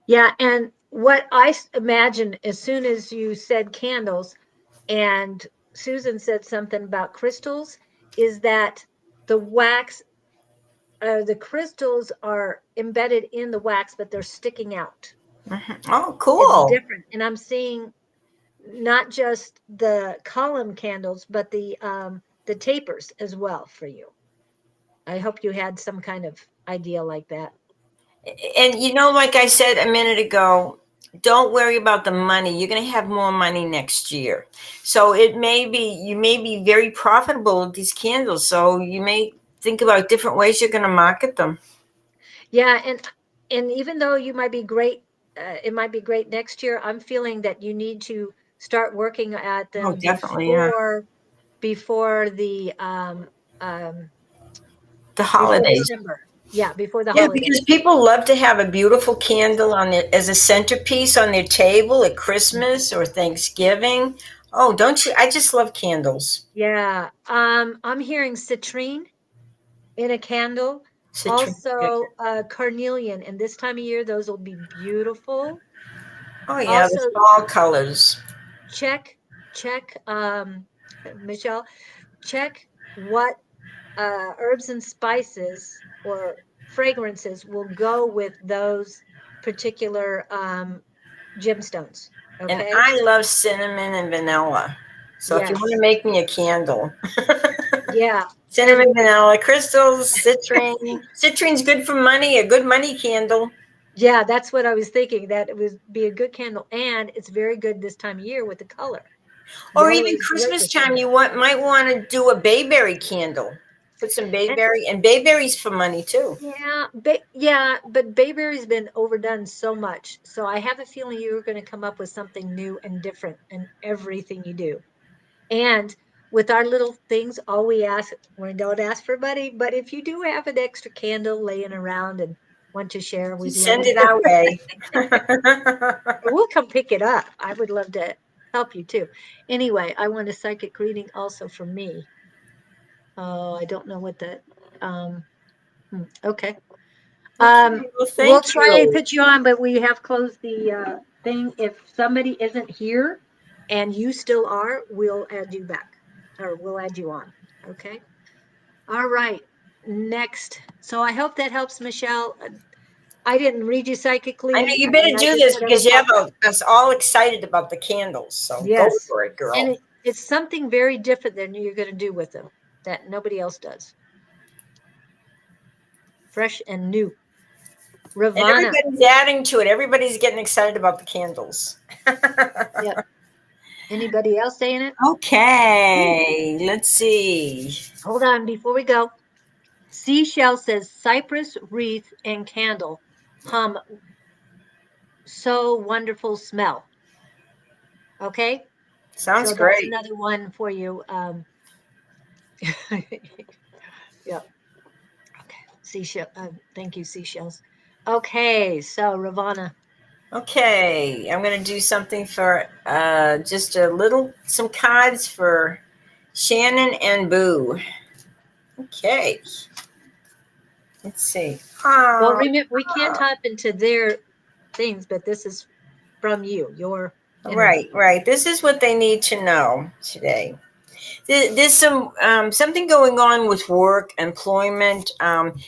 Yeah, and what I imagined as soon as you said candles and Susan said something about crystals is that the wax, the crystals are embedded in the wax, but they're sticking out. Oh, It's cool. different. And I'm seeing not just the column candles, but the tapers as well for you. I hope you had some kind of idea like that. And you know, like I said a minute ago, don't worry about the money. You're going to have more money next year. So it may be, you may be very profitable with these candles. So you may think about different ways you're going to market them. Yeah, and even though you might be great, it might be great next year. I'm feeling that you need to start working at Oh, them definitely. Yeah. before the um The before holidays. December. Yeah, before the Yeah, holiday. because people love to have a beautiful candle on it as a centerpiece on their table at Christmas or Thanksgiving. Oh, don't you? I just love candles. Yeah. I'm hearing citrine in a candle. Citrus. Also, carnelian. And this time of year, those will be beautiful. Oh yeah, the Also, fall colors. check, Michelle, check what herbs and spices or fragrances will go with those particular gemstones. And Okay. I love cinnamon and vanilla. So if you want to Yes. make me a candle, Yeah. And cinnamon, vanilla, crystals, citrine. Citrine's good for money, a good money candle. yeah, that's what I was thinking, that it would be a good candle. And it's very good this time of year with the color. Or even Yellow is great Christmas this time time, of year. might want to do a bayberry candle. Put some And bayberry, and bayberry's for money too. yeah, but Bayberry's been overdone so much. So I have a feeling you're going to come up with something new and different in everything you do. And with our little things, all we ask, we don't ask for money, but if you do have an extra candle laying around and want to share, we'd Just love send it. it our way. We'll come pick it up. I would love to help you too. Anyway, I want a psychic reading also for me. Oh, I don't know what that, um, okay. Okay, well, We'll thank try and you. put you on, but we have closed the thing. If somebody isn't here and you still are, we'll add you back or we'll add you on. Okay. All right. Next. So I hope that helps, Michelle. I didn't read you I know psychically. you I better mean, I do did this whatever because you have popped up. us all excited about the candles. So go Yes. for it, And girl. it's something very different than you're going to do with them that nobody else does. Fresh and new. And Ravana. everybody's adding to it. Everybody's getting excited about the candles. Yep. Anybody else saying it? Ooh, Okay, let's see. hold on before we go. Seashell says cypress wreath and candle hum so wonderful smell. Okay? Sounds So that's great. another one for you. Yeah. Okay. Seashell. Thank you, seashells. Okay. So, Ravana. Okay, I'm going to do something for just some cards for Shannon and Boo. Okay, let's see. Well, Oh, remember, we can't tap into their things, but this is from you, your right, energy. right. This is what they need to know today. There's something going on with work, employment.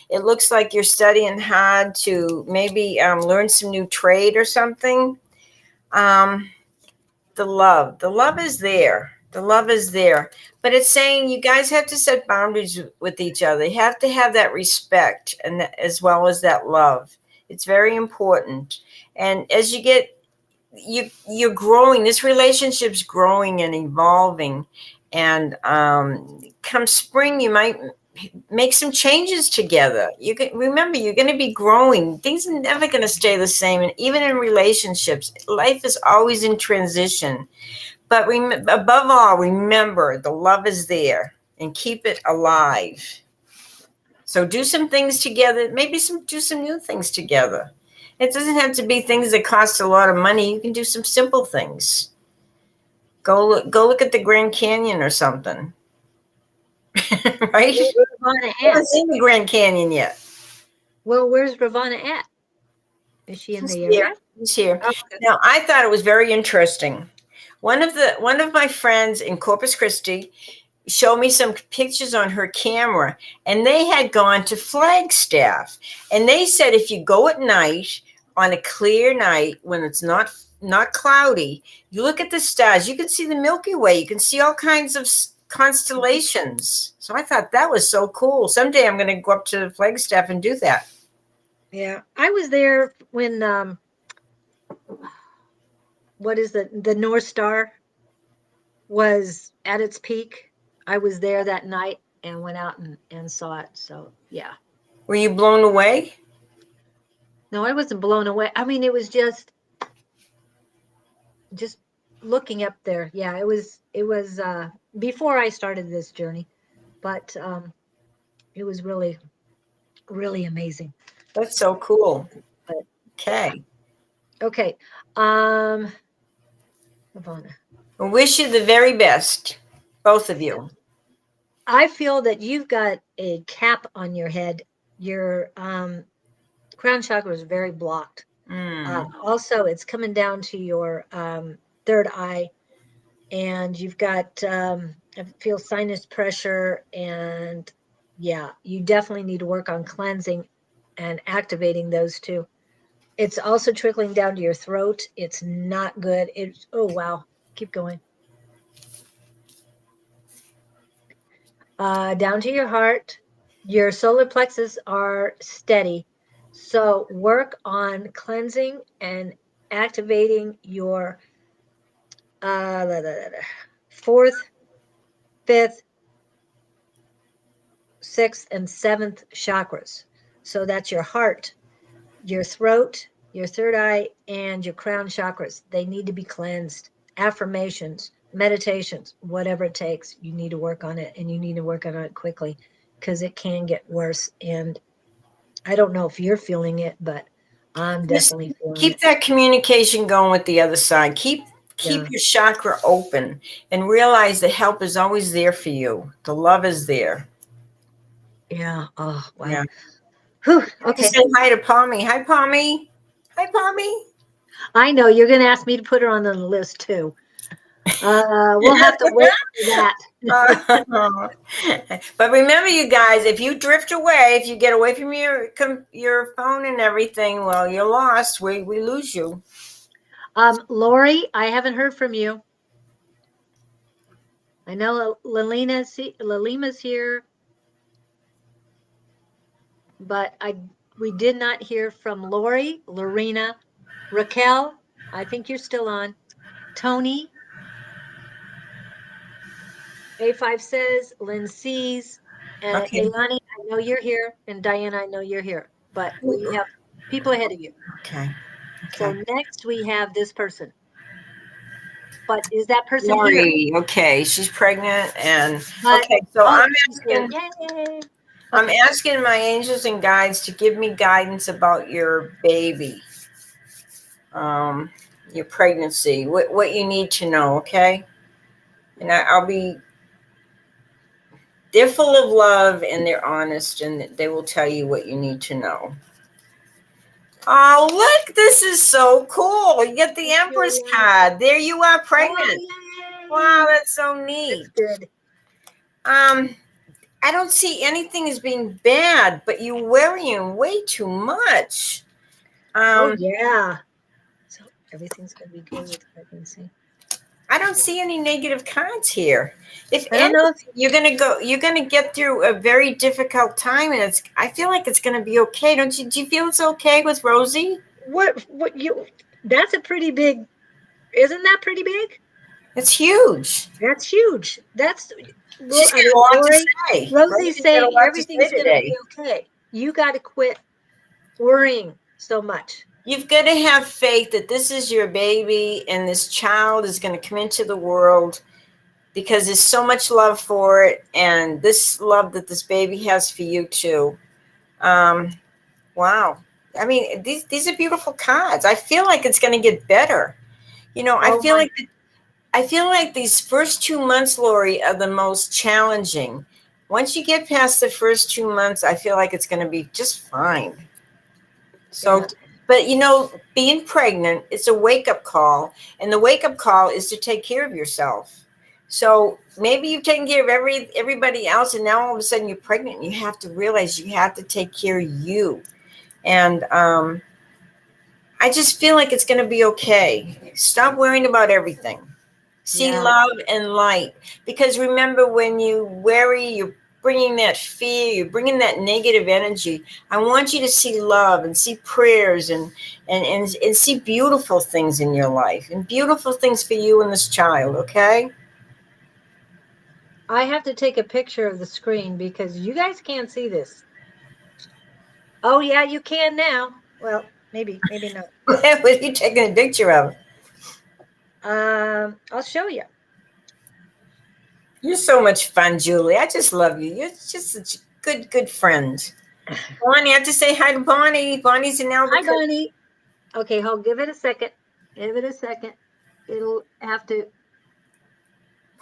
It looks like you're studying hard to maybe learn some new trade or something. Um, the love is there. The love is there, but it's saying you guys have to set boundaries with each other. You have to have that respect and as well as that love. It's very important. And as you get you're growing, this relationship's growing and evolving, and come spring you might make some changes together. You can remember you're going to be growing. Things are never going to stay the same, and even in relationships life is always in transition. But above all, remember the love is there and keep it alive. So do some things together, maybe do some new things together. It doesn't have to be things that cost a lot of money. You can do some simple things. Go look at the Grand Canyon or something. Right? Well, where's Ravana I at? haven't seen the Grand Canyon yet. Well, where's Ravana at? Is she in He's the here. area? He's here. Oh, Now I thought it was very interesting. One of my friends in Corpus Christi showed me some pictures on her camera, and they had gone to Flagstaff, and they said if you go at night on a clear night when it's not cloudy, you look at the stars, you can see the Milky Way, you can see all kinds of constellations. So I thought that was so cool. Someday I'm going to go up to Flagstaff and do that. yeah. I was there when what is the North Star was at its peak. I was there that night and went out and saw it. So yeah. Were you blown away? No, I wasn't blown away. I mean, it was just looking up there. Yeah, it was before I started this journey, but it was really, really amazing. That's so cool. But Okay. okay. Um Ivana, I wish you the very best, both of you. I feel that you've got a cap on your head. Your crown chakra is very blocked. Also, it's coming down to your third eye, and you've got I feel sinus pressure, and yeah, you definitely need to work on cleansing and activating those two. It's also trickling down to your throat. It's not good. It's oh wow. Keep going. Down to your heart. Your solar plexus are steady. So work on cleansing and activating your fourth, fifth, sixth, and seventh chakras. So that's your heart, your throat, your third eye, and your crown chakras. They need to be cleansed. Affirmations, meditations, whatever it takes, you need to work on it, and you need to work on it quickly because it can get worse. And I don't know if you're feeling it, but I'm Just definitely feeling keep it. that communication going with the other side. Keep Yeah. your chakra open and realize the help is always there for you. The love is there. Yeah. Oh, Yeah. wow. Whew. I have to Okay. say hi to Palmy. Hi, Palmy. Hi, Palmy. I know you're going to ask me to put her on the list too. We'll have to wait for that. But remember, you guys, if you drift away, if you get away from your phone and everything, well, you're lost. We lose you. Lori, I haven't heard from you. I know Lalima's here, but we did not hear from Lori, Lorena, Raquel. I think you're still on. Tony, A5 says, Lynn sees, and Okay. Elani, I know you're here, and Diana, I know you're here, but we have people ahead of you. Okay. So Okay. next we have this person. But is that person here? Lori, okay, she's pregnant, and But okay, so oh, she's here. asking, Yay! I'm Okay. asking my angels and guides to give me guidance about your baby, um, your pregnancy, what you need to know, okay? And I'll be. They're full of love and they're honest, and they will tell you what you need to know. Oh, look, this is so cool. You get the Thank Empress you. card. There you are, pregnant. Oh, Wow, yay! that's so That's neat. good. Um, I don't see anything as being bad, but you're worrying way too much. Oh Um, yeah. So everything's gonna be good with pregnancy. I don't see any negative cards here. If I don't anything, know if you're gonna get through a very difficult time, and I feel like it's gonna be okay. Don't you? Do you feel it's okay with Rosie? what you. That's a pretty big. Isn't that pretty big? It's huge. That's huge. That's She's I got a mean, lot to Lori. say. Rosie's Rosie's got a saying lot to say everything's gonna be today. okay. You got to quit worrying so much. You've got to have faith that this is your baby and this child is going to come into the world because there's so much love for it, and this love that this baby has for you too. Um, wow. I mean, these are beautiful cards. I feel like it's going to get better. You know, Oh my. I feel like these first 2 months, Lori, are the most challenging. Once you get past the first 2 months, I feel like it's going to be just fine. So, Yeah. but you know, being pregnant, it's a wake up call, and the wake up call is to take care of yourself. So maybe you've taken care of everybody else, and now all of a sudden you're pregnant, and you have to realize you have to take care of you. And I just feel like it's going to be okay. Stop worrying about everything. See Yeah. love and light. Because remember, when you worry, you're bringing that fear, you're bringing that negative energy. I want you to see love and see prayers and see beautiful things in your life and beautiful things for you and this child, okay? I have to take a picture of the screen because you guys can't see this. Oh yeah, you can now. Well, maybe not. What are you taking a picture of? I'll show you. You're so much fun, Julie. I just love you. You're just such a good friend. Bonnie, I have to say hi to Bonnie. Bonnie's in Hi, Albuquerque. Bonnie. Okay, hold. Give it a second. Give it a second. It'll have to.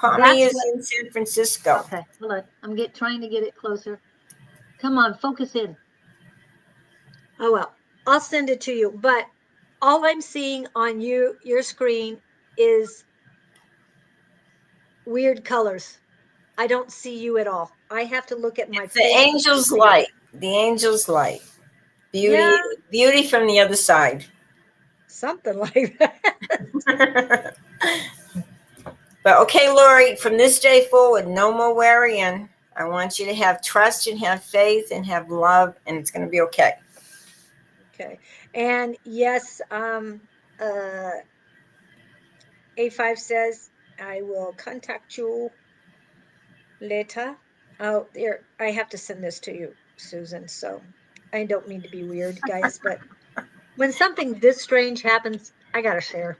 Bonnie That's is what. in San Francisco. Okay, hold on. I'm trying to get it closer. Come on, focus in. Oh well, I'll send it to you. But all I'm seeing on your screen is weird colors. I don't see you at all. I have to look at my The face to angel's see you. light. The angel's light. Yeah, Beauty from the other side. something like that. But okay, Lori, from this day forward, no more worrying. I want you to have trust and have faith and have love, and it's going to be okay. Okay. And yes, A5 says I will contact you later. Oh, there, I have to send this to you, Susan. So I don't mean to be weird, guys, but when something this strange happens, I gotta share.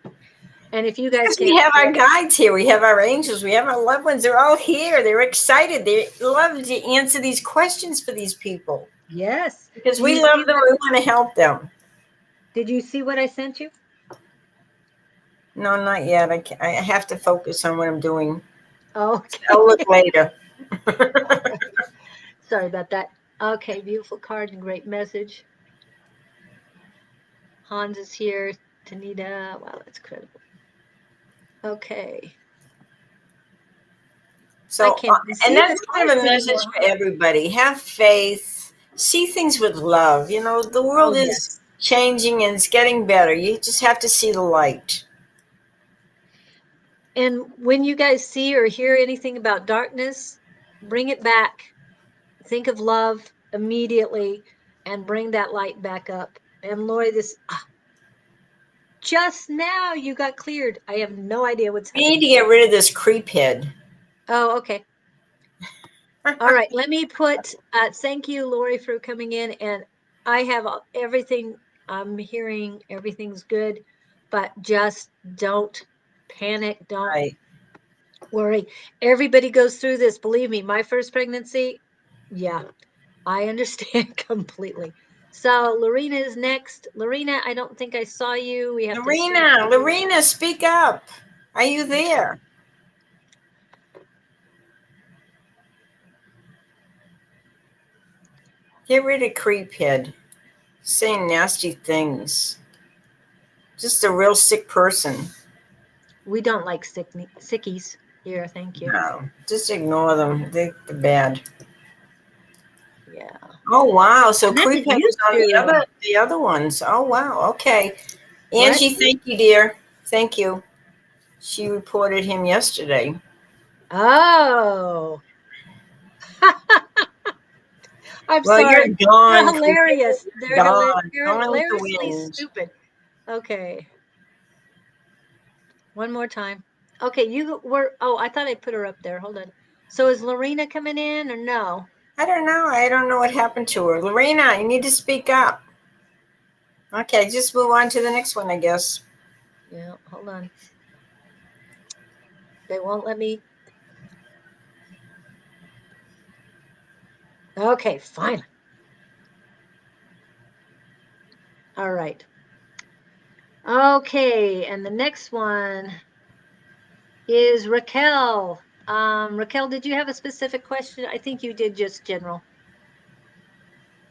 And if you guys Because we can't have our share, guides here, we have our angels, we have our loved ones. They're all here. They're excited. They love to answer these questions for these people yes. because Do we you love see them. what? We want to help them. Did you see what I sent you? No, not yet. I have to focus on what I'm doing. Okay. I'll look later. Sorry about that. Okay, beautiful card and great message. Hans is here. Tanita. Wow, that's credible. Okay. I So, can't and see the that's kind of cards a message anymore. for everybody. Have faith. See things with love. You know, the Oh, world is yes. changing and it's getting better. You just have to see the light. And when you guys see or hear anything about darkness, bring it back. Think of love immediately and bring that light back up. And Lori, just now you got cleared. I have no idea what's We need happening. to get rid of this creep head. Oh, okay. All right. Let me put, thank you, Lori, for coming in. And I have everything I'm hearing everything's good, but just don't panic. Don't Right. worry. Everybody goes through this. Believe me, my first pregnancy, yeah, I understand completely. So Lorena is next. Lorena, I don't think I saw you. We have to see. Lorena, speak up. Are you there? Get rid of creephead. Saying nasty things. Just a real sick person. We don't like sickies here. Thank you. No, just ignore them. They're bad. Yeah. Oh wow! So And that's a creephead was on YouTube. the other ones. Oh wow. Okay, What? Angie, thank you, dear. Thank you. She reported him yesterday. Oh. I'm Well, you're sorry. They're gone, creephead. hilarious. You're gone. They're Gone with the hilariously wind. stupid. Okay. One more time. Okay, you were, oh, I thought I put her up there. Hold on. So is Lorena coming in or no? I don't know. I don't know what happened to her. Lorena, you need to speak up. Okay, just move on to the next one, I guess. Yeah, hold on. They won't let me. Okay, fine. All right. Okay, and the next one is Raquel. Raquel, did you have a specific question? I think you did just general.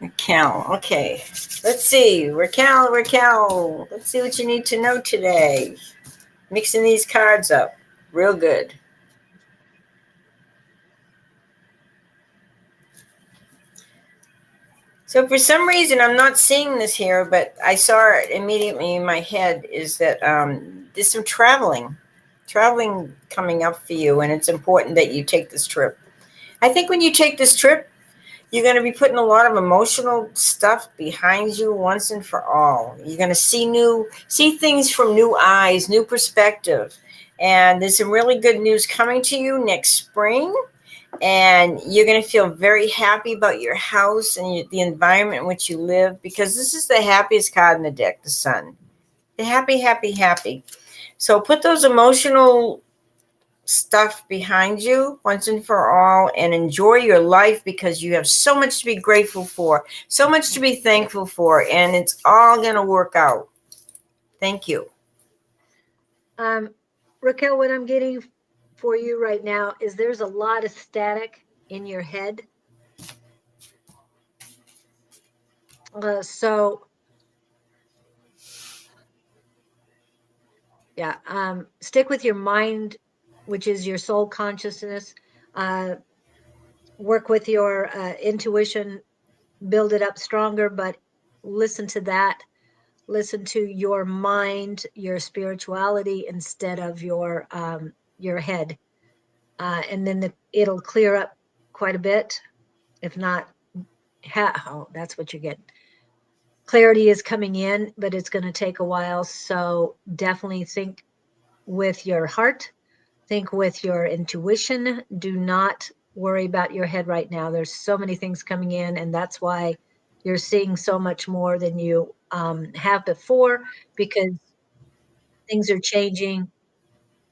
Raquel. Okay. Let's see. Raquel. Let's see what you need to know today. Mixing these cards up. Real good. So for some reason, I'm not seeing this here, but I saw it immediately in my head, is that there's some traveling coming up for you, and it's important that you take this trip. I think when you take this trip, you're going to be putting a lot of emotional stuff behind you once and for all. You're going to see things from new eyes, new perspective. And there's some really good news coming to you next spring. And you're going to feel very happy about your house and the environment in which you live, because this is the happiest card in the deck, the sun. The happy, happy, happy. So put those emotional stuff behind you once and for all, and enjoy your life, because you have so much to be grateful for, so much to be thankful for, and it's all going to work out. Thank you. Raquel, what I'm getting for you right now is there's a lot of static in your head. So yeah, stick with your mind, which is your soul consciousness. Work with your intuition, build it up stronger, but listen to that. Listen to your mind, your spirituality instead of your head, and then it'll clear up quite a bit. If not, oh, that's what you're getting. Clarity is coming in, but it's going to take a while. So definitely think with your heart, think with your intuition. Do not worry about your head right now. There's so many things coming in, and that's why you're seeing so much more than you have before, because things are changing.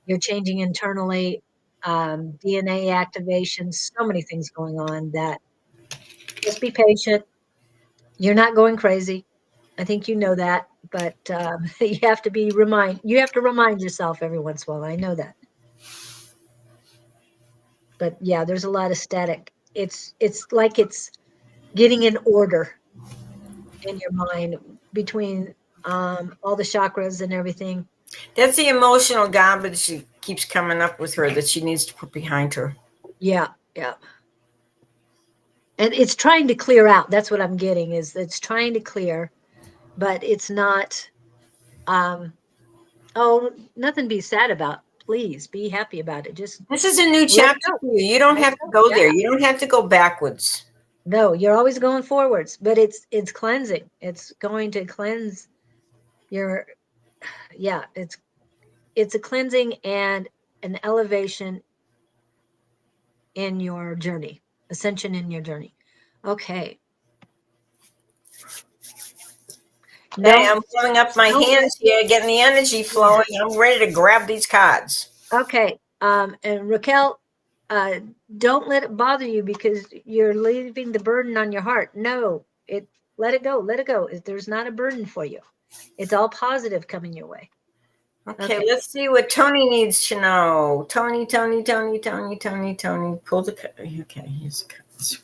You're changing internally, DNA activation, so many things going on that just be patient. You're not going crazy. I think you know that, but you have to you have to remind yourself every once in a while. I know that. But yeah, there's a lot of static. It's like it's getting in order in your mind between all the chakras and everything. That's the emotional garbage she keeps coming up with her that she needs to put behind her. Yeah, yeah. And it's trying to clear out. That's what I'm getting, is it's trying to clear, but it's not oh, nothing to be sad about. Please be happy about it. Just This is a new let it chapter go. for you. You don't Let it have to go. go Yeah. there. You don't have to go backwards. No, you're always going forwards, but it's cleansing. It's going to cleanse your, yeah, it's a cleansing and an elevation in your journey, ascension in your journey. Okay. Hey, No, I'm filling up my no. hands here, getting the energy flowing. I'm ready to grab these cards. Okay. And Raquel, don't let it bother you because you're leaving the burden on your heart. No, let it go. Let it go. There's not a burden for you. It's all positive coming your way. Okay, Okay. let's see what Tony needs to know. Tony. Pull the card. Okay, here's the cards.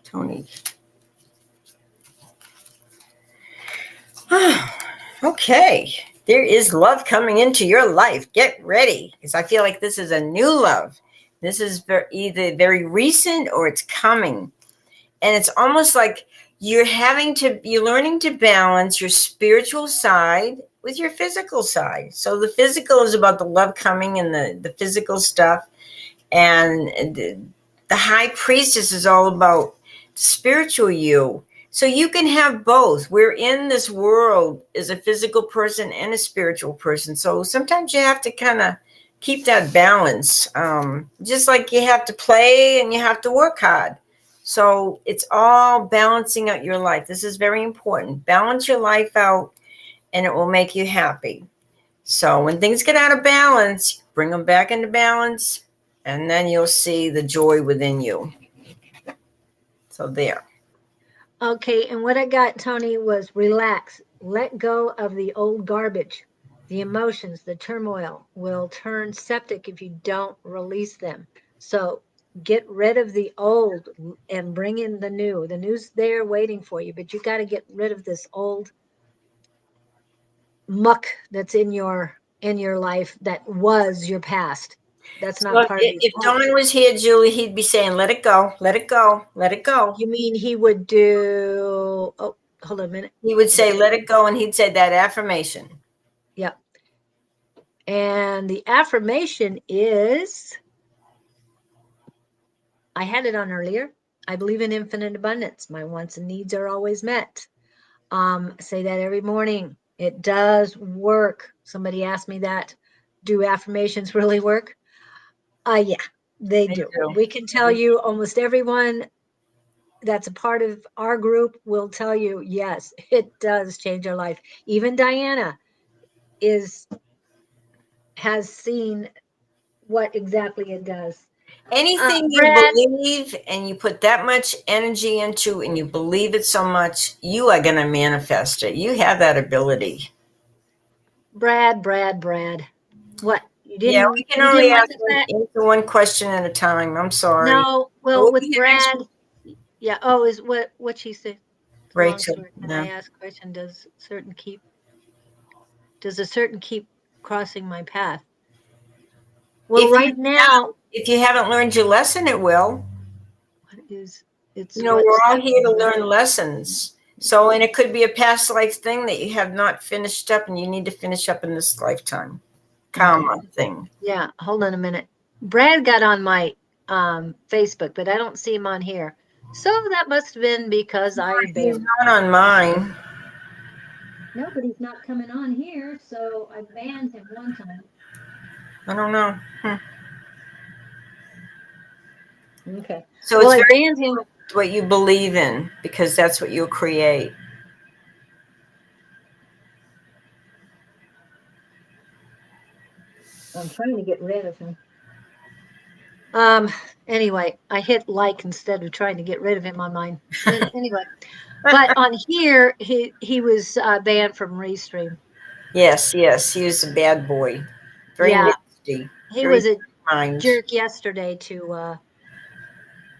Tony. Okay. There is love coming into your life. Get ready, because I feel like this is a new love. This is either very recent or it's coming. And it's almost like you're learning to balance your spiritual side with your physical side. So the physical is about the love coming and the physical stuff. And the high priestess is all about spiritual you. So you can have both. We're in this world as a physical person and a spiritual person. So sometimes you have to kind of keep that balance. Just like you have to play and you have to work hard. So it's all balancing out your life. This is very important. Balance your life out and it will make you happy. So when things get out of balance, bring them back into balance and then you'll see the joy within you. So there. Okay. And what I got, Tony, was relax. Let go of the old garbage. The emotions, the turmoil will turn septic if you don't release them. So get rid of the old and bring in the new. The new's there waiting for you, but you got to get rid of this old muck that's in your life that was your past. That's So not part of you. if Oh, Don was here, Julie, he'd be saying, let it go, let it go, let it go. you mean he would do? Oh, hold on a minute. He would say, let it go. And he'd say that affirmation. Yeah. And the affirmation is, I had it on earlier. I believe in infinite abundance. My wants and needs are always met. Say that every morning. It does work. Somebody asked me that. Do affirmations really work? Yeah, they do. We can tell you almost everyone that's a part of our group will tell you, yes, it does change our life. Even Diana has seen what exactly it does. Anything you Brad, believe and you put that much energy into and you believe it so much, you are going to manifest it. You have that ability. Brad. What? Yeah, we can You didn't only like ask the fact? answer one question at a time. I'm sorry. No, But well, we'll be with here next Brad, week. yeah. Oh, is what she said. It's a long Rachel. story. When I No. ask question, does a certain keep crossing my path? Well, If right you now, if you haven't learned your lesson, it will. what is it's You know, what we're all step here to am I? learn lessons. So, and it could be a past life thing that you have not finished up and you need to finish up in this lifetime. Okay. Karma thing. Yeah, hold on a minute. Brad got on my Facebook, but I don't see him on here. So that must have been because I He's banned. not on mine. No, but he's not coming on here, so I banned him one time. I don't know. Okay. So Well, it's I very banned him. what you believe in because that's what you'll create. I'm trying to get rid of him. Um, anyway, I hit like instead of trying to get rid of him on mine. Anyway, but on here, he was banned from Restream. Yes, he was a bad boy. Very Yeah, nasty. he Very was a kind. jerk yesterday to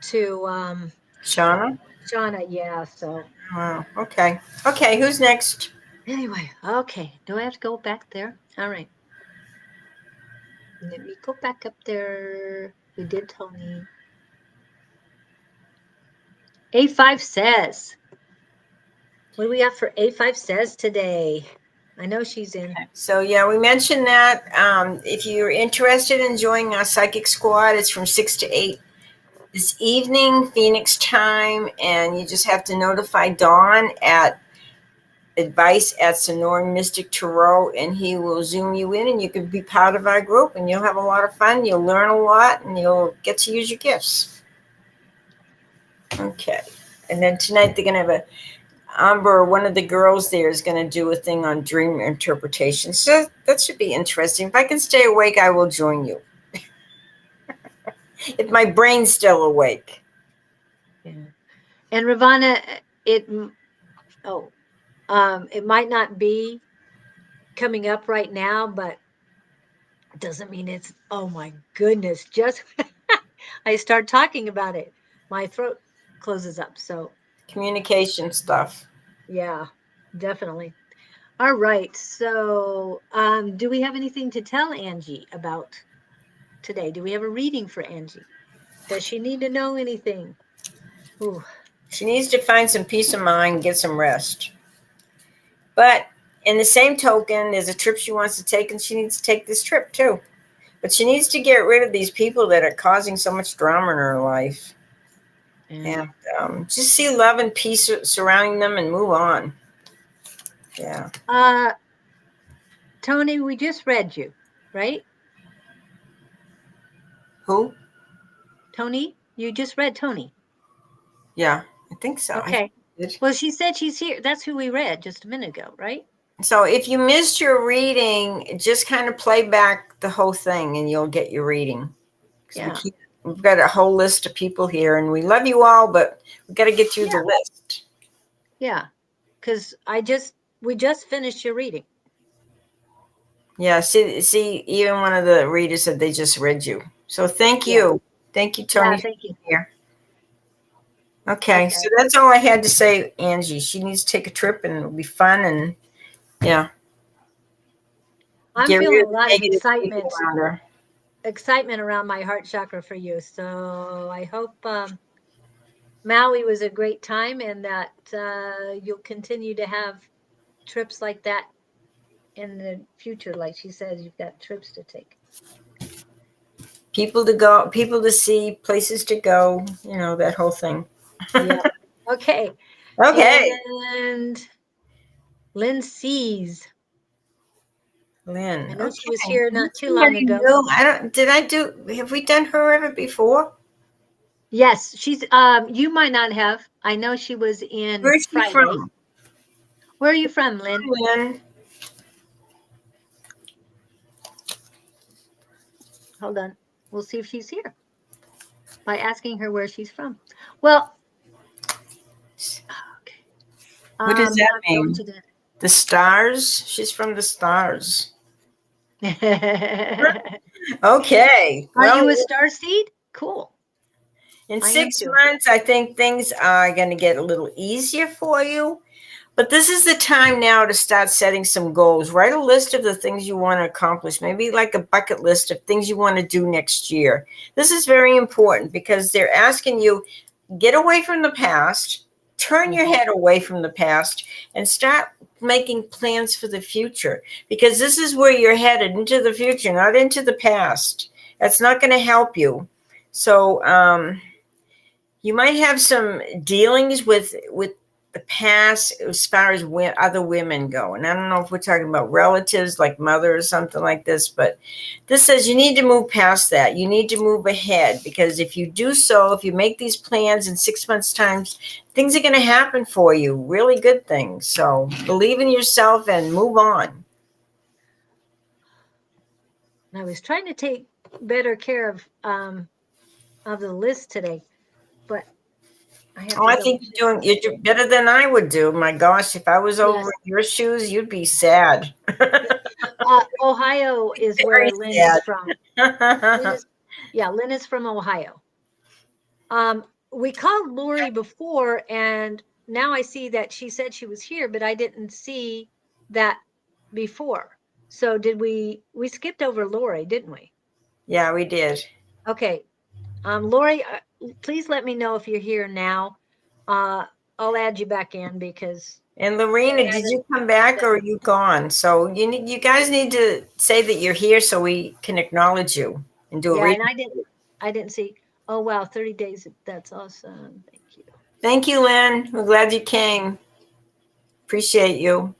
Shauna? Shauna. Yeah. So Wow. Okay. Okay, who's next? anyway, okay. Do I have to go back there? All right. Let me go back up there. We did Tony. A5 says. What do we got for A5 says today? I know she's in. So yeah, we mentioned that. If you're interested in joining our psychic squad, it's from 6 to 8 this evening, Phoenix time, and you just have to notify Dawn at advice@Sonoran Mystic Tarot, and he will zoom you in, and you can be part of our group, and you'll have a lot of fun. You'll learn a lot, and you'll get to use your gifts. Okay. And then tonight they're going to have Amber, one of the girls there, is going to do a thing on dream interpretation. So that should be interesting. If I can stay awake, I will join you. If my brain's still awake. Yeah. And Ravana, it might not be coming up right now, but it doesn't mean it's, oh my goodness, just I start talking about it, my throat closes up. So Communication stuff. yeah, definitely. All right. So do we have anything to tell Angie about today? Do we have a reading for Angie? Does she need to know anything? Ooh. She needs to find some peace of mind, get some rest. But in the same token, there's a trip she wants to take, and she needs to take this trip too. But she needs to get rid of these people that are causing so much drama in her life. Yeah. And just see love and peace surrounding them and move on. Yeah. Tony, we just read you, right? Who? Tony, you just read Tony. Yeah, I think so. Okay. Well, she said she's here. That's who we read just a minute ago, right? So if you missed your reading, just kind of play back the whole thing and you'll get your reading. Yeah. We've got a whole list of people here and we love you all, but we've got to get through the list. Yeah. Because we just finished your reading. Yeah. See, even one of the readers said they just read you. So thank you. Thank you, Tony. Yeah, thank you. Here. Okay. So that's all I had to say, Angie. She needs to take a trip and it'll be fun. And yeah. I'm feeling a lot of excitement around my heart chakra for you. So I hope Maui was a great time and that you'll continue to have trips like that in the future. Like she says, you've got trips to take. People to go, people to see, places to go, that whole thing. Yeah. Okay. Okay. And Lynn sees. Lynn. I know she was here not too long ago. Have we done her ever before? Yes, she's you might not have. I know she was in Where's she Friday. from? Where are you from, Lynn? Lynn. Hold on. We'll see if she's here by asking her where she's from. Well, okay. What does that mean? The stars? She's from the stars. Okay. Are you a star seed? Cool. In 6 months, I think things are going to get a little easier for you. But this is the time now to start setting some goals. Write a list of the things you want to accomplish, maybe like a bucket list of things you want to do next year. This is very important because they're asking you, get away from the past, turn your head away from the past, and start making plans for the future. Because this is where you're headed, into the future, not into the past. That's not going to help you. So you might have some dealings with the past as far as other women go. And I don't know if we're talking about relatives like mother or something like this, but this says you need to move past that. You need to move ahead because if you do so, if you make these plans in 6 months' time, things are going to happen for you, really good things. So believe in yourself and move on. I was trying to take better care of the list today, but I think you're better than I would do. My gosh, if I was over in your shoes, you'd be sad. Ohio is where Lynn is from. Lynn is from Ohio. We called Lori before, and now I see that she said she was here, but I didn't see that before. So did we skipped over Lori, didn't we? Yeah, we did. Okay. Lori, please let me know if you're here now. I'll add you back in because. And Lorena, did you come back or are you gone? So you guys need to say that you're here so we can acknowledge you and do a reading. And I didn't see. Oh wow, 30 days. That's awesome. Thank you. Thank you, Lynn. We're glad you came. Appreciate you.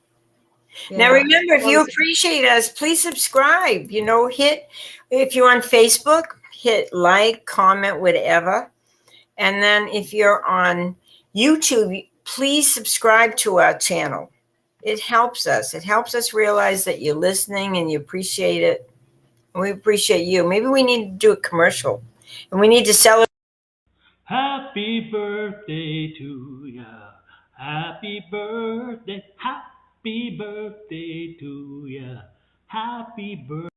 Yeah. Now remember, if you appreciate us, please subscribe. If you're on Facebook, hit like, comment, whatever. And then if you're on YouTube, please subscribe to our channel. It helps us. It helps us realize that you're listening and you appreciate it. And we appreciate you. Maybe we need to do a commercial and we need to celebrate. Happy birthday to ya. Happy birthday. Happy birthday to ya. Happy birthday.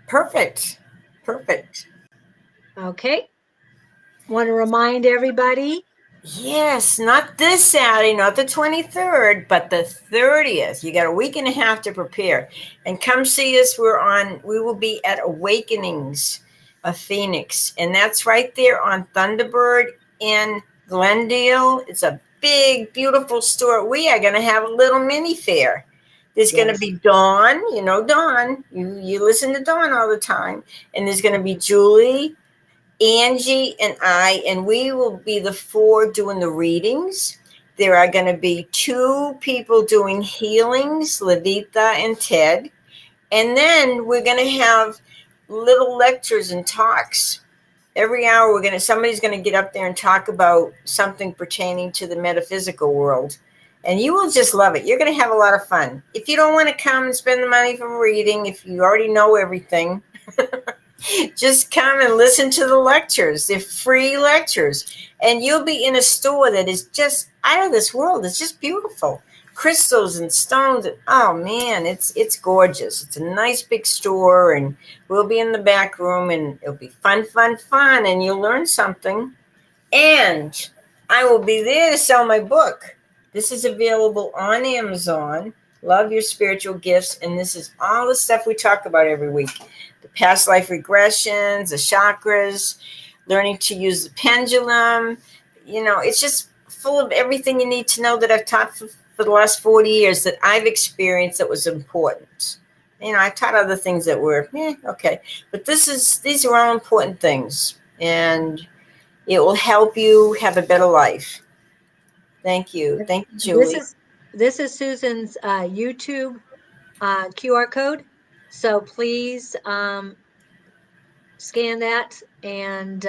Perfect. Perfect. Okay. Want to remind everybody, Yes, not this Saturday, not the 23rd, but the 30th. You got a week and a half to prepare. And come see us. We will be at Awakenings of Phoenix. And that's right there on Thunderbird in Glendale. It's a big, beautiful store. We are going to have a little mini fair. There's going to be Dawn, you know Dawn. You listen to Dawn all the time. And there's going to be Julie, Angie, and I, and we will be the four doing the readings. There are going to be two people doing healings, Lavita and Ted. And then we're going to have little lectures and talks. Every hour somebody's going to get up there and talk about something pertaining to the metaphysical world. And you will just love it. You're going to have a lot of fun. If you don't want to come and spend the money for reading, if you already know everything, just come and listen to the lectures. They're free lectures. And you'll be in a store that is just out of this world. It's just beautiful. Crystals and stones. Oh, man, it's gorgeous. It's a nice big store. And we'll be in the back room. And it'll be fun, fun, fun. And you'll learn something. And I will be there to sell my book. This is available on Amazon. Love Your Spiritual Gifts. And this is all the stuff we talk about every week. The past life regressions, the chakras, learning to use the pendulum. You know, it's just full of everything you need to know that I've taught for the last 40 years that I've experienced that was important. You know, I taught other things that were, okay. But these are all important things. And it will help you have a better life. Thank you. Thank you, Julie. This is Susan's YouTube QR code. So please scan that and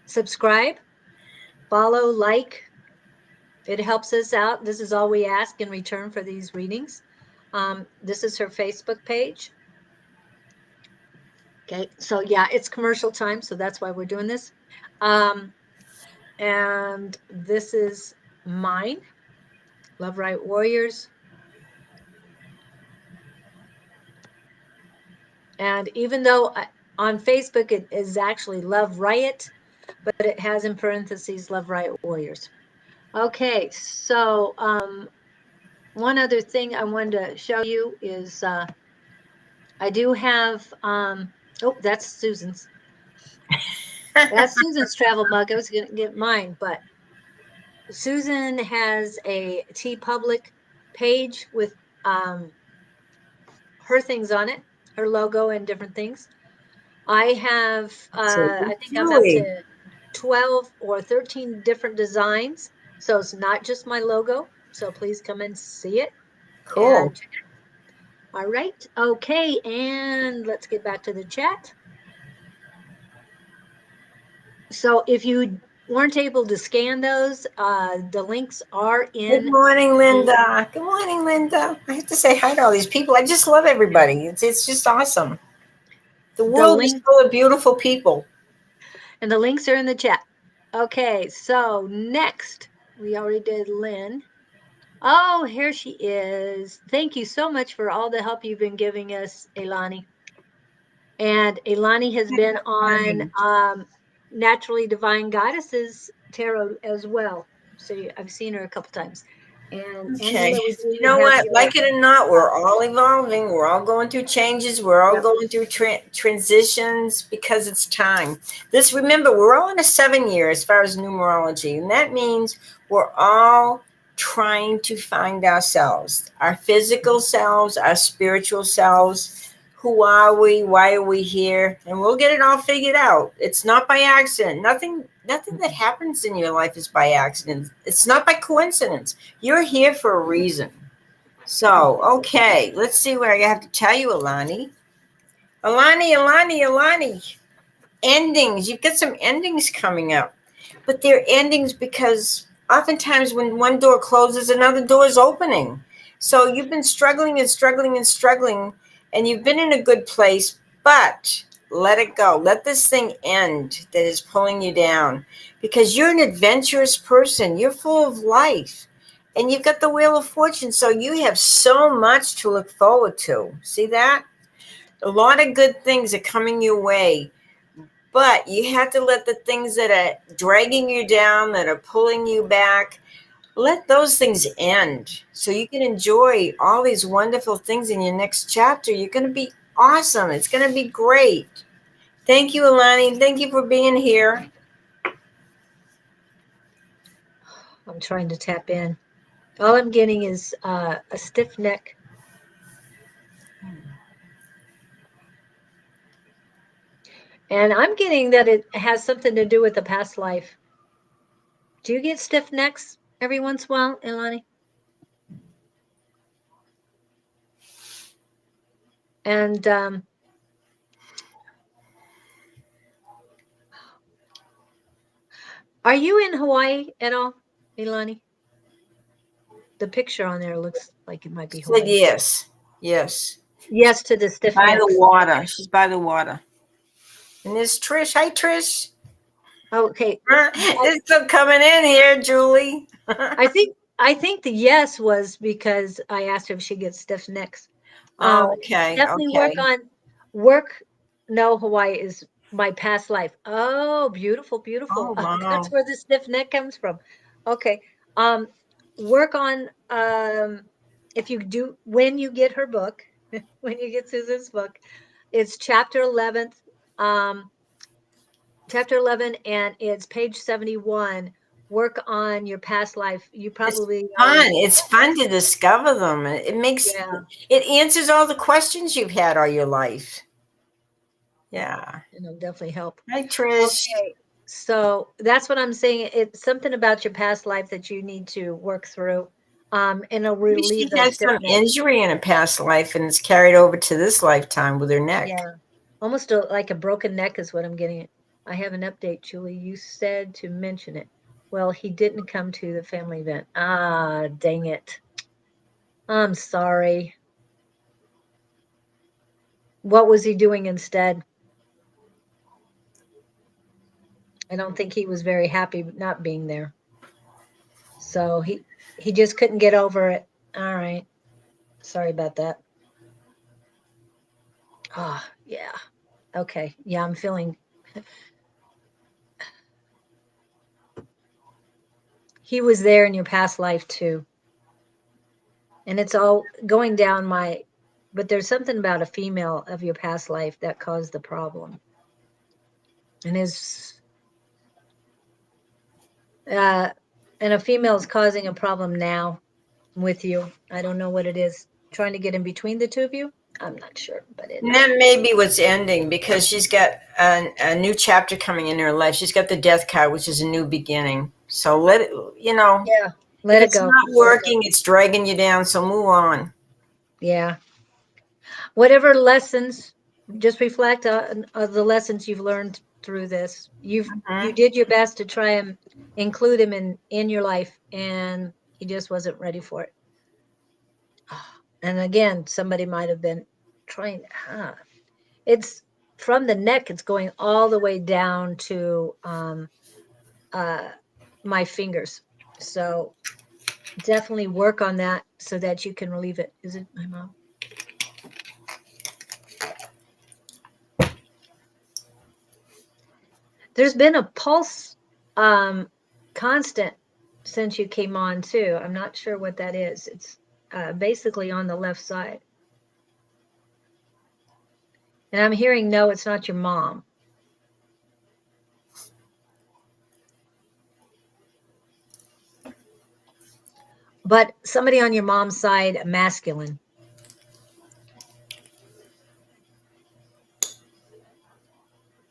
subscribe, follow, like. It helps us out. This is all we ask in return for these readings. This is her Facebook page. Okay, so yeah, it's commercial time, so that's why we're doing this. And this is mine, Love Right Warriors. And even though on Facebook it is actually Love Riot, but it has in parentheses Love Riot Warriors. Okay, so one other thing I wanted to show you is I do have, oh, that's Susan's. That's Susan's travel mug. I was going to get mine, but Susan has a TeePublic page with her things on it, her logo and different things. I have, I think I'm up to 12 or 13 different designs. So it's not just my logo. So please come and see it. Cool. All right. Okay. And let's get back to the chat. So if you weren't able to scan those, the links are in. Good morning, Linda. Good morning, Linda. I have to say hi to all these people. I just love everybody. It's just awesome. The world is full of beautiful people. And the links are in the chat. Okay, so next, we already did Lynn. Oh, here she is. Thank you so much for all the help you've been giving us, Elani. And Elani has been on Naturally Divine Goddesses Tarot as well. So I've seen her a couple times. And Okay. Angela, we You do know have what? your, Like it or not, we're all evolving. We're all going through changes. We're all Yep. going through transitions because it's time. Remember, we're all in a 7 year as far as numerology. And that means we're all trying to find ourselves, our physical selves, our spiritual selves. Who are we? Why are we here? And we'll get it all figured out. It's not by accident. Nothing that happens in your life is by accident. It's not by coincidence. You're here for a reason. So, okay, let's see what I have to tell you, Alani. Alani. Endings. You've got some endings coming up. But they're endings because oftentimes when one door closes, another door is opening. So you've been struggling and struggling and struggling, and you've been in a good place, but let it go. Let this thing end that is pulling you down, because you're an adventurous person. You're full of life, and you've got the Wheel of Fortune. So you have so much to look forward to. See that? A lot of good things are coming your way. But you have to let the things that are dragging you down, that are pulling you back, let those things end so you can enjoy all these wonderful things in your next chapter. You're going to be awesome. It's going to be great. Thank you, Alani. Thank you for being here. I'm trying to tap in. All I'm getting is a stiff neck. And I'm getting that it has something to do with the past life. Do you get stiff necks every once in a while, Ilani? And are you in Hawaii at all, Ilani? The picture on there looks like it might be She said Hawaii. yes. Yes. Yes to the stiff By the necks. water. She's by the water. And there's Trish. Hi, Trish. Okay. They're still coming in here, Julie. I think the yes was because I asked her if she gets stiff necks. Oh, okay. Definitely Okay. work. No, Hawaii is my past life. Oh, beautiful, Oh, beautiful. That's wow. where the stiff neck comes from. Okay. Um, work on if you do when you get her book, when you get Susan's book, it's chapter 11, um, chapter 11, and it's page 71. Work on your past life. You It's probably fun. already did It's fun to discover them. that. It answers all the questions you've had all your life. Yeah. It'll definitely help. Hi, Trish. Okay. So that's what I'm saying. It's something about your past life that you need to work through. And it'll Maybe relieve she those had some stiffness. injury in a past life and it's carried over to this lifetime with her neck. Yeah. Almost like a broken neck is what I'm getting. I have an update, Julie. You said to mention it. Well, he didn't come to the family event. Ah, dang it. I'm sorry. What was he doing instead? I don't think he was very happy not being there. So he just couldn't get over it. All right. Sorry about that. Ah, yeah. Okay. Yeah, I'm feeling he was there in your past life too. And it's all going down but there's something about a female of your past life that caused the problem. And uh and a female is causing a problem now with you. I don't know what it is. Trying to get in between the two of you? I'm not sure, but And that may be what's ending because she's got a new chapter coming in her life. She's got the death card, which is a new beginning. So let it, yeah, if let it it's go. not working, it's dragging you down. So move on. Yeah. Whatever lessons, just reflect on the lessons you've learned through this. You did your best to try and include him in your life, and he just wasn't ready for it. And again, somebody might have been trying. It's from the neck. It's going all the way down to my fingers. So definitely work on that so that you can relieve it. Is it my mom? There's been a pulse constant since you came on too. I'm not sure what that is. It's basically on the left side. And I'm hearing, no, it's not your mom. But somebody on your mom's side, masculine.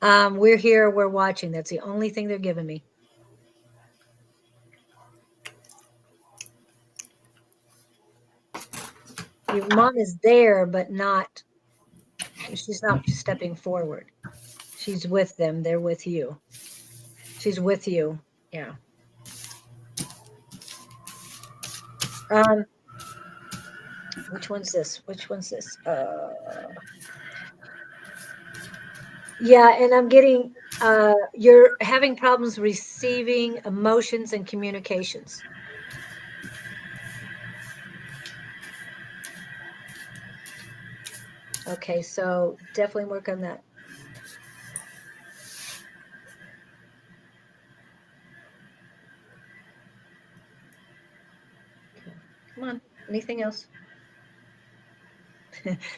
We're here, we're watching. That's the only thing they're giving me. Your mom is there, but not, she's not stepping forward. She's with them. They're with you. She's with you. Yeah. Which one's this? Which one's this? Yeah, and I'm getting, you're having problems receiving emotions and communications. Okay, so definitely work on that. Okay. Come on, anything else?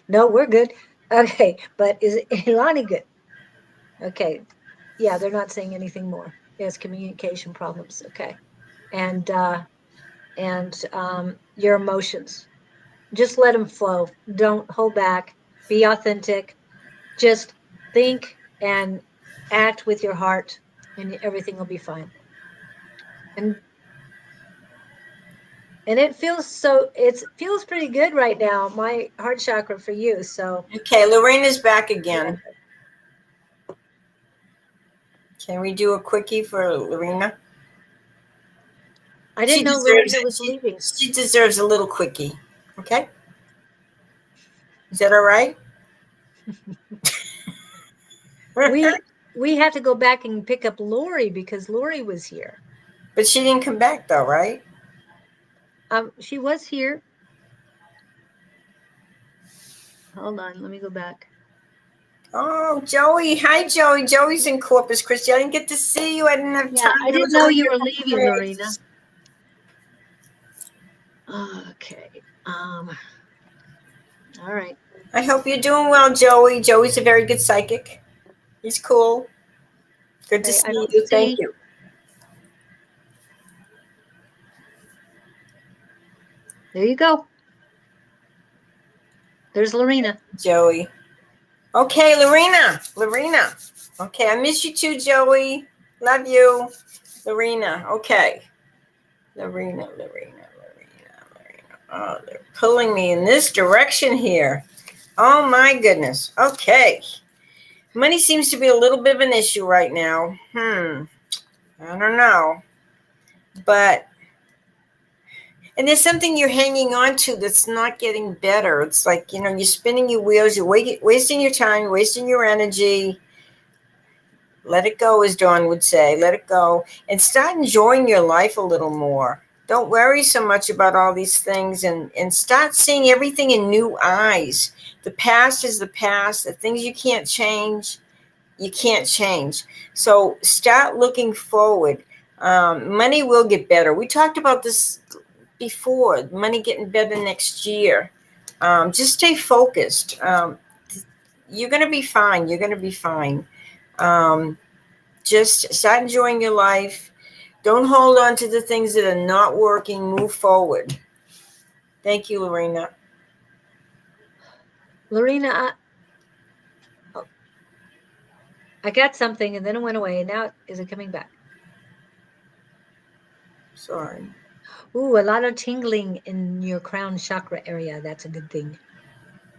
No, we're good. Okay, but is Ilani good? Okay, yeah, they're not saying anything more. Yes, communication problems. Okay, and your emotions, just let them flow. Don't hold back. Be authentic. Just think and act with your heart, and everything will be fine. And it feels pretty good right now. My heart chakra for you. So Okay, Lorena's back again. Can we do a quickie for Lorena? I didn't know Lorena was leaving. She deserves a little quickie. Okay? Is that all right? We have to go back and pick up Lori because Lori was here. But she didn't come back though, right? She was here. Hold on, let me go back. Oh, Joey. Hi, Joey. Joey's in Corpus Christi. I didn't get to see you. I didn't have time. I didn't know you were leaving, Lorena. Okay. All right. I hope you're doing well, Joey. Joey's a very good psychic. He's cool. Good to see you. Thank you. There you go. There's Lorena. Joey. Okay, Lorena. Okay, I miss you too, Joey. Love you. Lorena. Okay. Lorena. Oh, they're pulling me in this direction here. Oh my goodness. Okay. Money seems to be a little bit of an issue right now. I don't know. But, and there's something you're hanging on to that's not getting better. It's like, you're spinning your wheels, you're wasting your time, wasting your energy. Let it go, as Dawn would say. Let it go. And start enjoying your life a little more. Don't worry so much about all these things and start seeing everything in new eyes. The past is the past. The things you can't change, you can't change. So start looking forward. Money will get better. We talked about this before, money getting better next year. Just stay focused. You're going to be fine. You're going to be fine. Just start enjoying your life. Don't hold on to the things that are not working. Move forward. Thank you, Lorena. Lorena, I got something and then it went away. And now is it coming back? Sorry. Ooh, a lot of tingling in your crown chakra area. That's a good thing.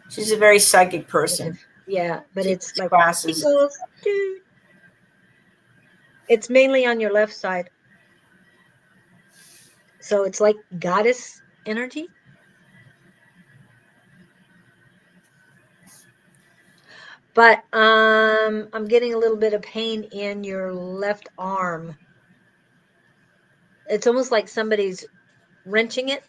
She's a very psychic person. Yeah, but it's like classes. tingles. It's mainly on your left side. So it's like goddess energy. But I'm getting a little bit of pain in your left arm. It's almost like somebody's wrenching it.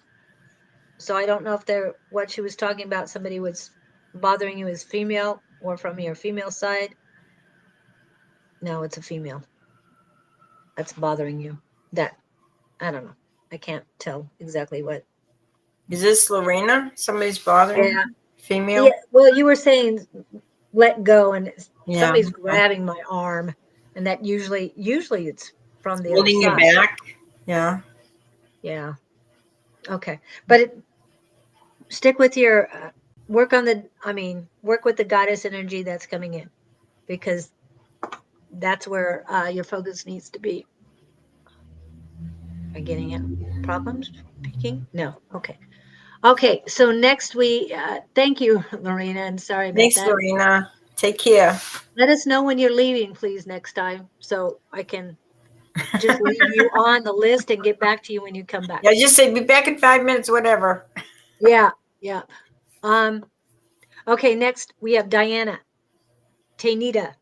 So I don't know if what she was talking about, somebody was bothering you as female or from your female side. No, it's a female that's bothering you. That I don't know. I can't tell exactly what. Is this Lorena? Somebody's bothering? Yeah. Female? Yeah. Well, you were saying let go, and Yeah. somebody's grabbing my arm, and that usually it's from the other Holding your side. back? Yeah. Yeah. Okay. But stick with your work on the. I mean, work with the goddess energy that's coming in, because that's where your focus needs to be. Am I getting it? Problems speaking? No. Okay. Okay. So next thank you, Lorena, and sorry about Thanks, that. Lorena. Take care. Let us know when you're leaving, please, next time, so I can just leave you on the list and get back to you when you come back. Yeah, just say be back in 5 minutes, whatever. Yeah. Yeah. Okay. Next we have Diana, Tainita,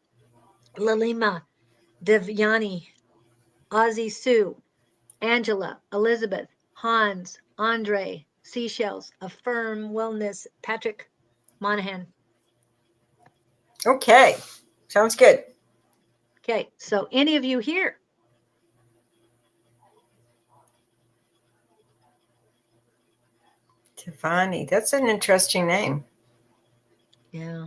Lalima, Devyani, Ozzy Sue, Angela, Elizabeth, Hans, Andre, Seashells, Affirm Wellness, Patrick Monahan. Okay. Sounds good. Okay, so any of you here? Tiffany. That's an interesting name. Yeah.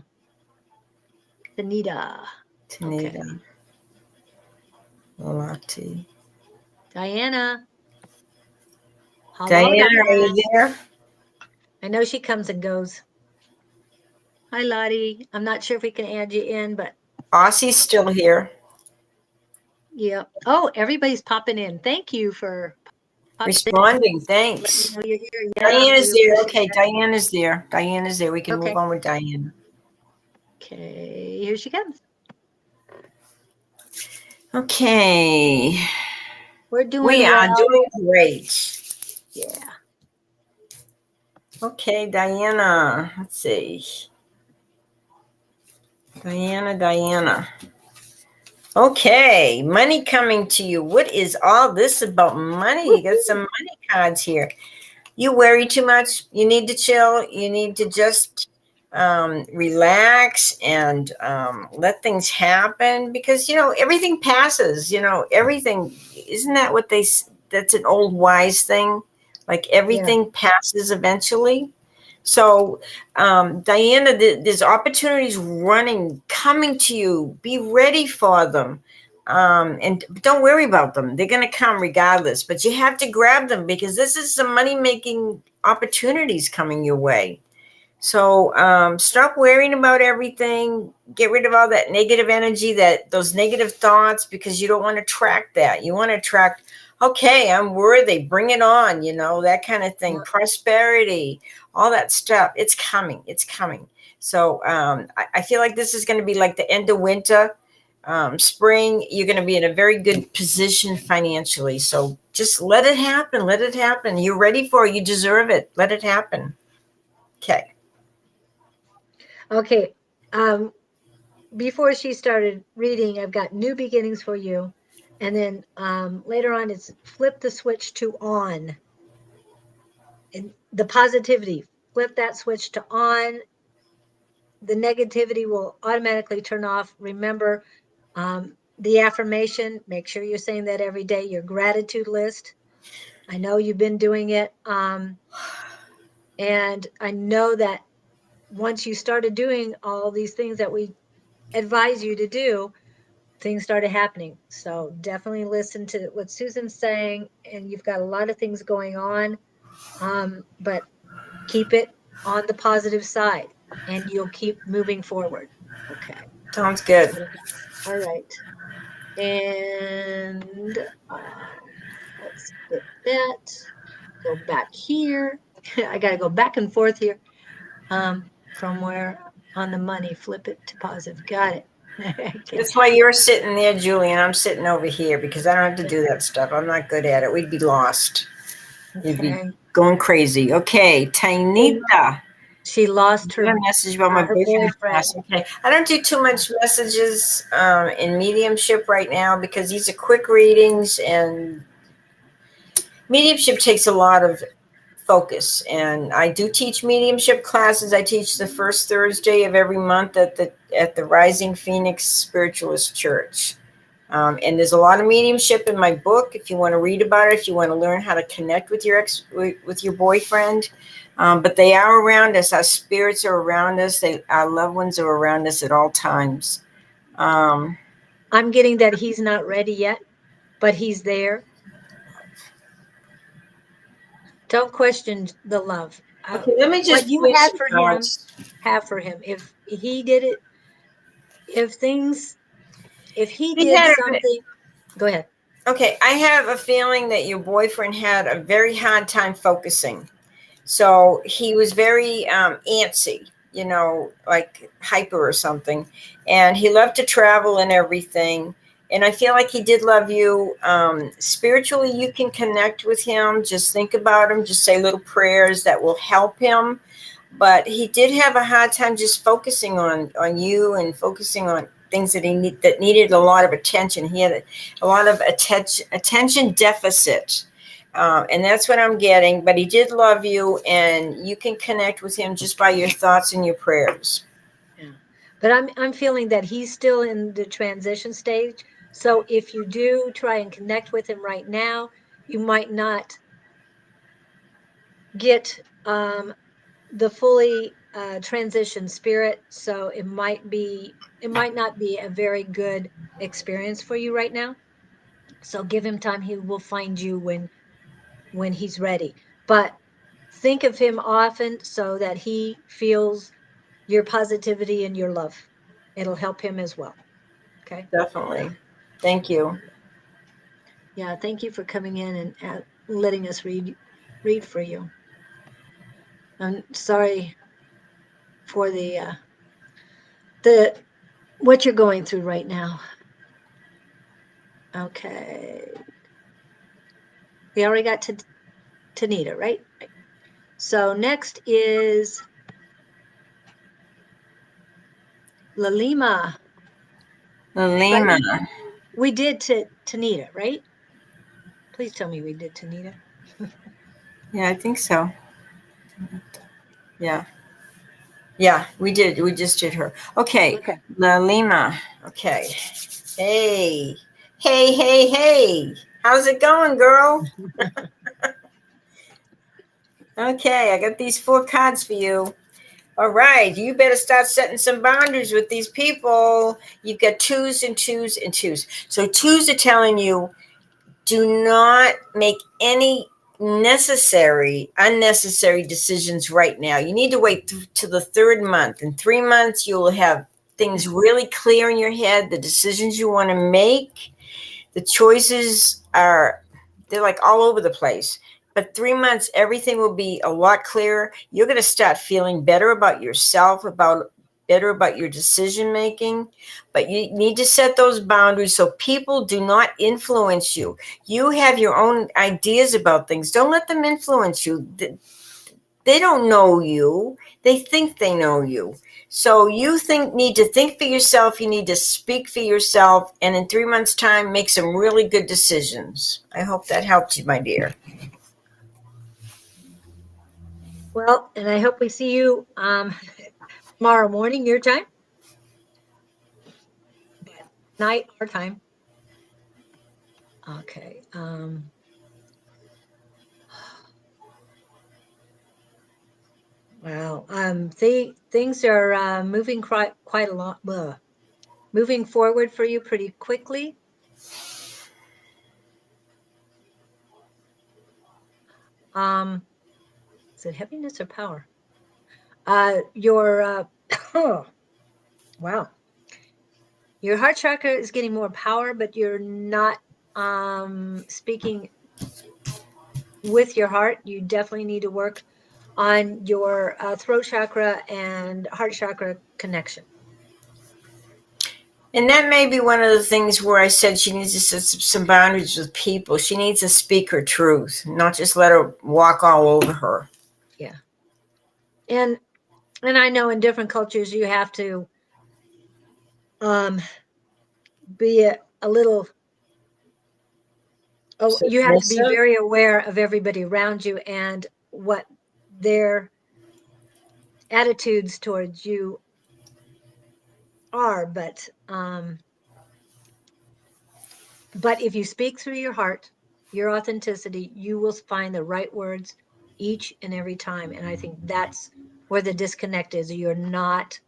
Tanita. Tanita. Okay. Lati. Diana. Hello, Diana, are Diana. you there? I know she comes and goes. Hi, Lottie. I'm not sure if we can add you in, but Aussie's still here. yeah. Oh, everybody's popping in. Thank you for Responding. letting me Thanks. know you're here. Yeah, Diana's we there. appreciate Okay, that. Diana's there. Diana's there. We can Okay. move on with Diana. Okay, here she comes. Okay. We're doing We well. are doing great. Yeah. Okay, Diana. Let's see. Diana. Okay, money coming to you. What is all this about money? You got some money cards here. You worry too much. You need to chill. You need to just relax and let things happen, because everything passes. Everything, isn't that what that's an old wise thing? Like everything passes eventually. So, Diana, there's opportunities coming to you. Be ready for them. And don't worry about them. They're going to come regardless, but you have to grab them, because this is some money making opportunities coming your way. So stop worrying about everything. Get rid of all that negative energy, those negative thoughts, because you don't want to attract that. You want to attract, okay, I'm worthy, bring it on, that kind of thing. Prosperity, all that stuff. It's coming. So I feel like this is going to be like the end of winter. Spring, you're going to be in a very good position financially. So just let it happen. You're ready for it. You deserve it. Let it happen. Okay. Okay. Before she started reading, I've got new beginnings for you. And then later on, it's flip the switch to on. And the positivity, flip that switch to on. The negativity will automatically turn off. Remember the affirmation. Make sure you're saying that every day. Your gratitude list. I know you've been doing it. And I know that once you started doing all these things that we advise you to do, things started happening. So definitely listen to what Susan's saying. And you've got a lot of things going on, but keep it on the positive side and you'll keep moving forward. Okay. Sounds good. All right. And let's flip that. Go back here. I got to go back and forth here from where on the money, flip it to positive. Got it. Okay. That's why you're sitting there, Julie, and I'm sitting over here, because I don't have to do that stuff. I'm not good at it. We'd be lost. You'd be going crazy. Okay, Tainita. She lost her, Message about my boyfriend. Okay, I don't do too much messages in mediumship right now, because these are quick readings, and mediumship takes a lot of focus. And I do teach mediumship classes. I teach the first Thursday of every month at the Rising Phoenix Spiritualist Church. And there's a lot of mediumship in my book. If you want to read about it, if you want to learn how to connect with your with your boyfriend, but they are around us. Our spirits are around us. Our loved ones are around us at all times. I'm getting that he's not ready yet, but he's there. Don't question the love. Okay, let me What just you pull had some for him, cards. have for him. If he did it, if he He did had something, go ahead. Okay, I have a feeling that your boyfriend had a very hard time focusing. So he was very antsy, like hyper or something. And he loved to travel and everything. And I feel like he did love you. Spiritually, you can connect with him. Just think about him. Just say little prayers that will help him. But he did have a hard time just focusing on you and focusing on things that that needed a lot of attention. He had a lot of attention deficit. And that's what I'm getting. But he did love you, and you can connect with him just by your thoughts and your prayers. Yeah. But I'm feeling that he's still in the transition stage. So if you do try and connect with him right now, you might not get the fully transition spirit. So it might not be a very good experience for you right now. So give him time. He will find you when he's ready. But think of him often so that he feels your positivity and your love. It'll help him as well. Okay. Definitely. Thank you. Yeah. Thank you for coming in and letting us read for you. I'm sorry for the what you're going through right now. Okay. We already got to Tanita, right? So next is Lalima. Lima. We did to Tanita, right? Please tell me we did Tanita. Yeah, I think so. Yeah. Yeah, we did. We just did her. Okay. Okay. Lima. Okay. Hey. Hey, hey, hey. How's it going, girl? Okay, I got these 4 cards for you. All right, you better start setting some boundaries with these people. You've got 2s and 2s and 2s. So 2s are telling you do not make any unnecessary decisions right now. You need to wait to the 3rd month. In 3 months, you'll have things really clear in your head, the decisions you want to make. The choices they're like all over the place. But 3 months, everything will be a lot clearer. You're going to start feeling better about yourself, better about your decision making. But you need to set those boundaries so people do not influence you. You have your own ideas about things. Don't let them influence you. They don't know you. They think they know you. So you need to think for yourself. You need to speak for yourself. And in 3 months' time, make some really good decisions. I hope that helped you, my dear. Well, and I hope we see you tomorrow morning, your time, but night our time. Okay. Wow. Things are moving quite a lot. Moving forward for you pretty quickly. Is it heaviness or power? Your oh, wow. Your heart chakra is getting more power, but you're not speaking with your heart. You definitely need to work on your throat chakra and heart chakra connection. And that may be one of the things where I said she needs to set some boundaries with people. She needs to speak her truth, not just let her walk all over her. Yeah. And I know in different cultures you have to be a little you have to be Submissive. very aware of everybody around you and what their attitudes towards you are, but But if you speak through your heart, your authenticity, you will find the right words each and every time. And I think that's where the disconnect is. You're not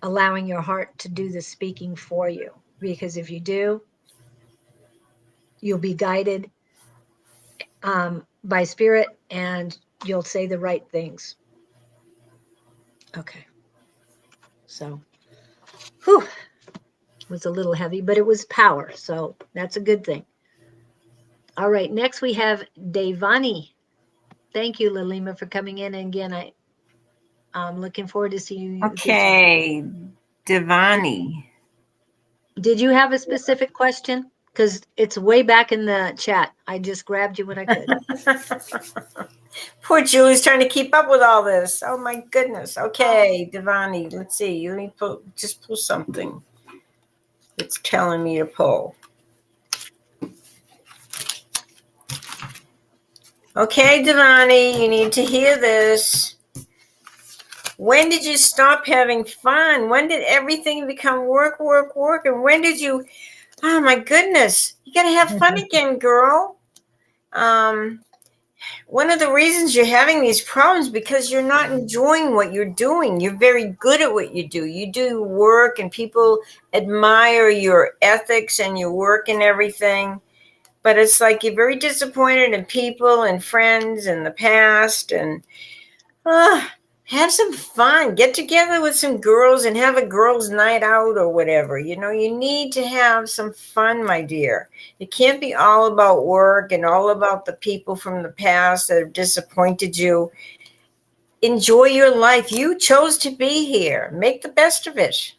allowing your heart to do the speaking for you. Because if you do, you'll be guided by spirit and you'll say the right things. Okay. So, whew, it was a little heavy, but it was power. So that's a good thing. All right. Next we have Devani. Thank you, Lalima, for coming in. And again, I'm looking forward to seeing you. Okay, Devani. Did you have a specific question? Because it's way back in the chat. I just grabbed you when I could. Poor Julie's trying to keep up with all this. Oh my goodness. Okay, Devani, let's see. Let me just pull something. It's telling me to pull. Okay, Devani, you need to hear this. When did you stop having fun? When did everything become work, work, work? And when did you, oh my goodness, you got to have fun again, girl. One of the reasons you're having these problems because you're not enjoying what you're doing. You're very good at what you do. You do work and people admire your ethics and your work and everything. But it's like you're very disappointed in people and friends in the past. And have some fun. Get together with some girls and have a girls' night out or whatever. You know, you need to have some fun, my dear. It can't be all about work and all about the people from the past that have disappointed you. Enjoy your life. You chose to be here. Make the best of it.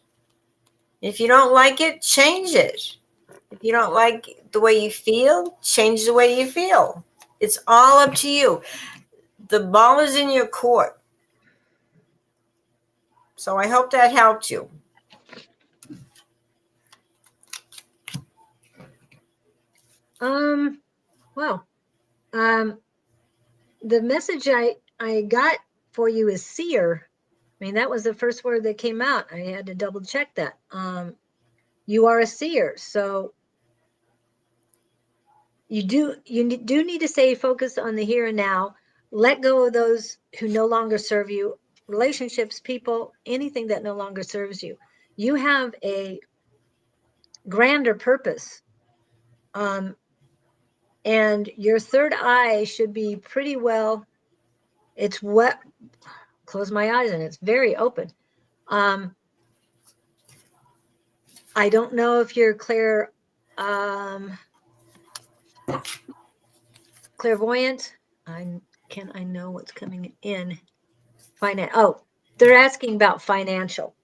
If you don't like it, change it. If you don't like the way you feel, change the way you feel. It's all up to you. The ball is in your court. So I hope that helped you. Well, the message I got for you is seer. I mean, that was the first word that came out. I had to double check that. You are a seer. So you do need to stay focused on the here and now. Let go of those who no longer serve you, relationships, people, anything that no longer serves you. You have a grander purpose. And your third eye should be pretty well, it's wet, close my eyes and it's very open. I don't know if you're clairvoyant. I know what's coming in. They're asking about financial.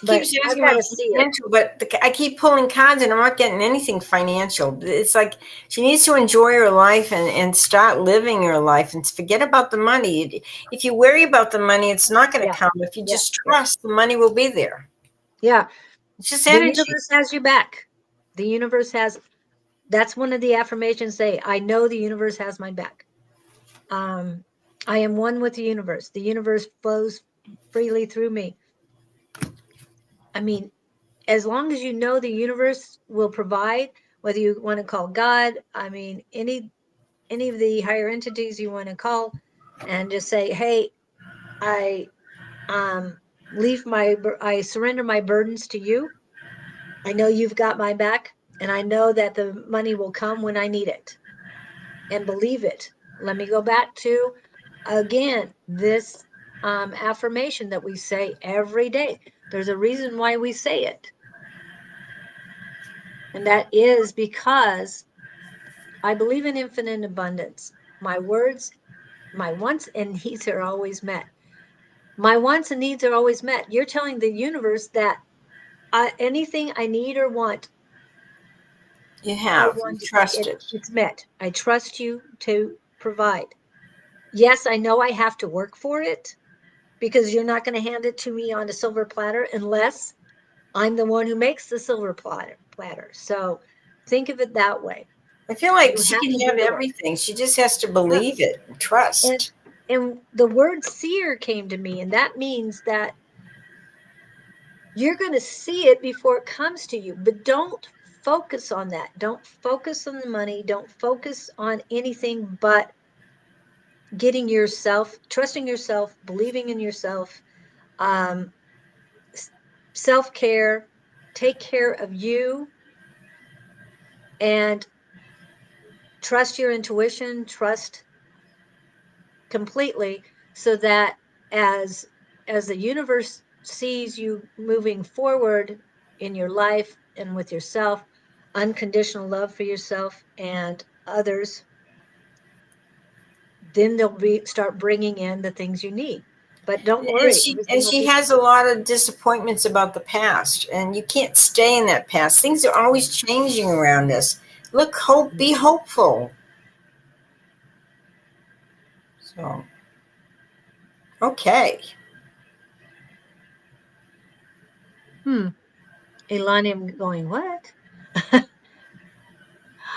Keeps asking about financial, but I keep pulling cards and I'm not getting anything financial. It's like she needs to enjoy her life and start living her life and forget about the money. If you worry about the money, it's not going to come. If you just trust, the money will be there. Yeah. It's just energy. The universe has your back. The universe has, that's one of the affirmations say, I know the universe has my back. I am one with the universe. The universe flows freely through me. I mean, as long as you know the universe will provide, whether you want to call God, I mean, any of the higher entities you want to call and just say, hey, I surrender my burdens to you. I know you've got my back and I know that the money will come when I need it, and believe it. Let me go back to, again, this affirmation that we say every day. There's a reason why we say it. And that is because I believe in infinite abundance. My words, my wants and needs are always met. My wants and needs are always met. You're telling the universe that anything I need or want, you have. You trust it. It's met. I trust you to provide. Yes, I know I have to work for it because you're not going to hand it to me on a silver platter unless I'm the one who makes the silver platter. So think of it that way. I feel like she can have everything. She just has to believe it and trust. And the word seer came to me, and that means that you're going to see it before it comes to you, but don't focus on that. Don't focus on the money. Don't focus on anything but getting yourself, trusting yourself, believing in yourself, um, self-care, take care of you, and trust your intuition, trust completely, so that as the universe sees you moving forward in your life and with yourself, unconditional love for yourself and others, then they'll start bringing in the things you need. But don't worry, everything And will she be has a lot of disappointments about the past, and you can't stay in that past. Things are always changing around us. Look, hope, be hopeful. So, okay. Elani, I'm going, what? I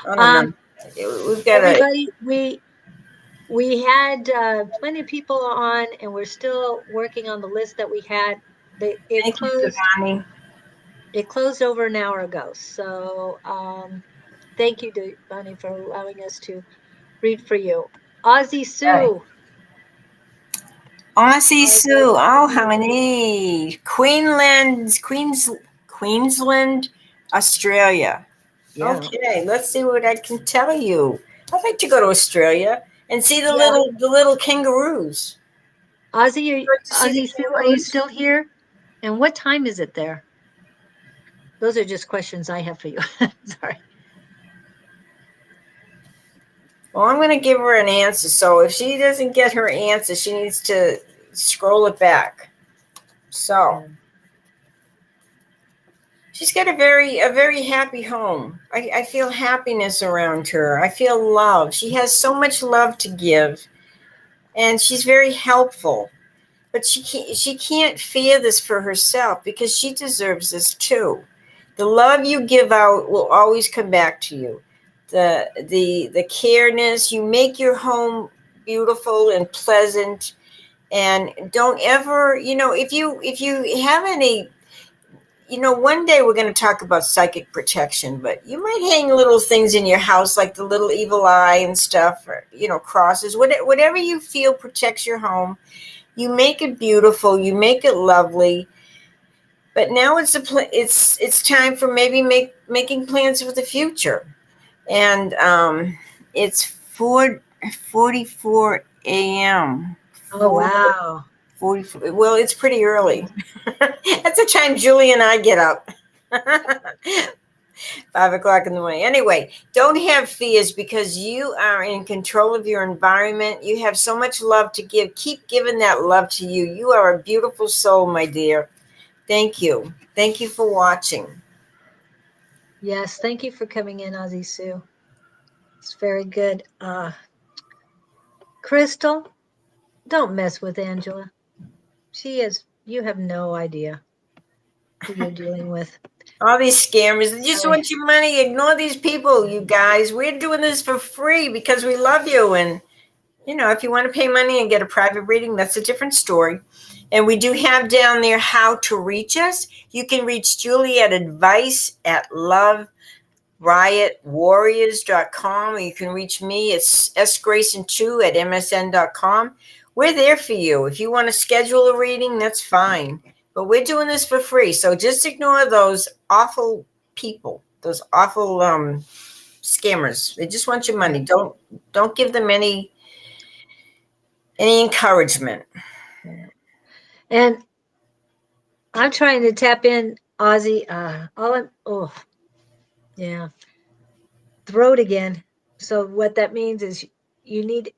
don't know. We've got a Everybody, we had plenty of people on, and we're still working on the list that we had. It thank you, closed. Devani. It closed over an hour ago. So thank you, Bonnie, for allowing us to read for you. Ozzy Okay. Sue. Aussie How Sue. are Oh, you? honey. Queensland, Australia. Yeah. Okay, let's see what I can tell you. I'd like to go to Australia and see the Yeah. little kangaroos. Ozzy, Like to see the Ozzy Sue, are you kangaroos. still here? And what time is it there? Those are just questions I have for you. Sorry. Well, I'm going to give her an answer. So if she doesn't get her answer, she needs to scroll it back. So Yeah. she's got a very happy home. I feel happiness around her. I feel love. She has so much love to give, and she's very helpful. But she can't fear this for herself because she deserves this too. The love you give out will always come back to you. The careness, you make your home beautiful and pleasant, and don't ever, if you have any, one day we're going to talk about psychic protection, but you might hang little things in your house like the little evil eye and stuff, or crosses, whatever you feel protects your home. You make it beautiful, you make it lovely. But now it's time for maybe making plans for the future. And it's 4:44 a.m. Oh, wow. 44. Well, it's pretty early. That's the time Julie and I get up. 5 o'clock in the morning. Anyway, don't have fears because you are in control of your environment. You have so much love to give. Keep giving that love to you. You are a beautiful soul, my dear. Thank you. Thank you for watching. Yes, thank you for coming in, Ozzy Sue. It's very good. Crystal, don't mess with Angela. You have no idea who you're dealing with. All these scammers, they just Sorry. want your money. Ignore these people, you guys. We're doing this for free because we love you. And, if you want to pay money and get a private reading, that's a different story. And we do have down there how to reach us. You can reach Julie at advice@loveriotwarriors.com, or you can reach me at sgrayson2@msn.com. We're there for you. If you want to schedule a reading, that's fine. But we're doing this for free. So just ignore those awful people, those awful scammers. They just want your money. Don't give them any encouragement. And I'm trying to tap in, Ozzy. Yeah, throat again. So what that means is you need,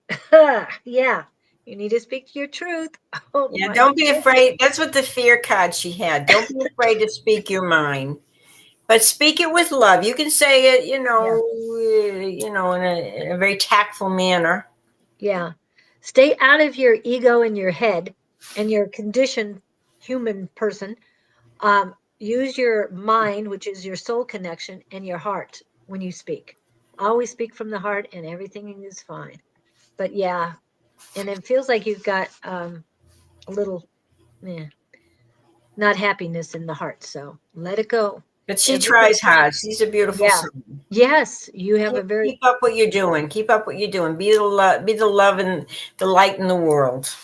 yeah, you need to speak your truth. Oh Yeah, my don't be goodness. afraid. That's what the fear card she had. Don't be afraid to speak your mind, but speak it with love. You can say it, Yeah. in a very tactful manner. Yeah. Stay out of your ego and your head and your conditioned human person. Use your mind, which is your soul connection, and your heart when you speak. Always speak from the heart and everything is fine. But yeah, and it feels like you've got a little not happiness in the heart. So let it go. But she Every good tries client. hard. She's a beautiful Yeah. soul. Yes, you have a very Keep up what you're doing. Keep up what you're doing. Be the love and the light in the world.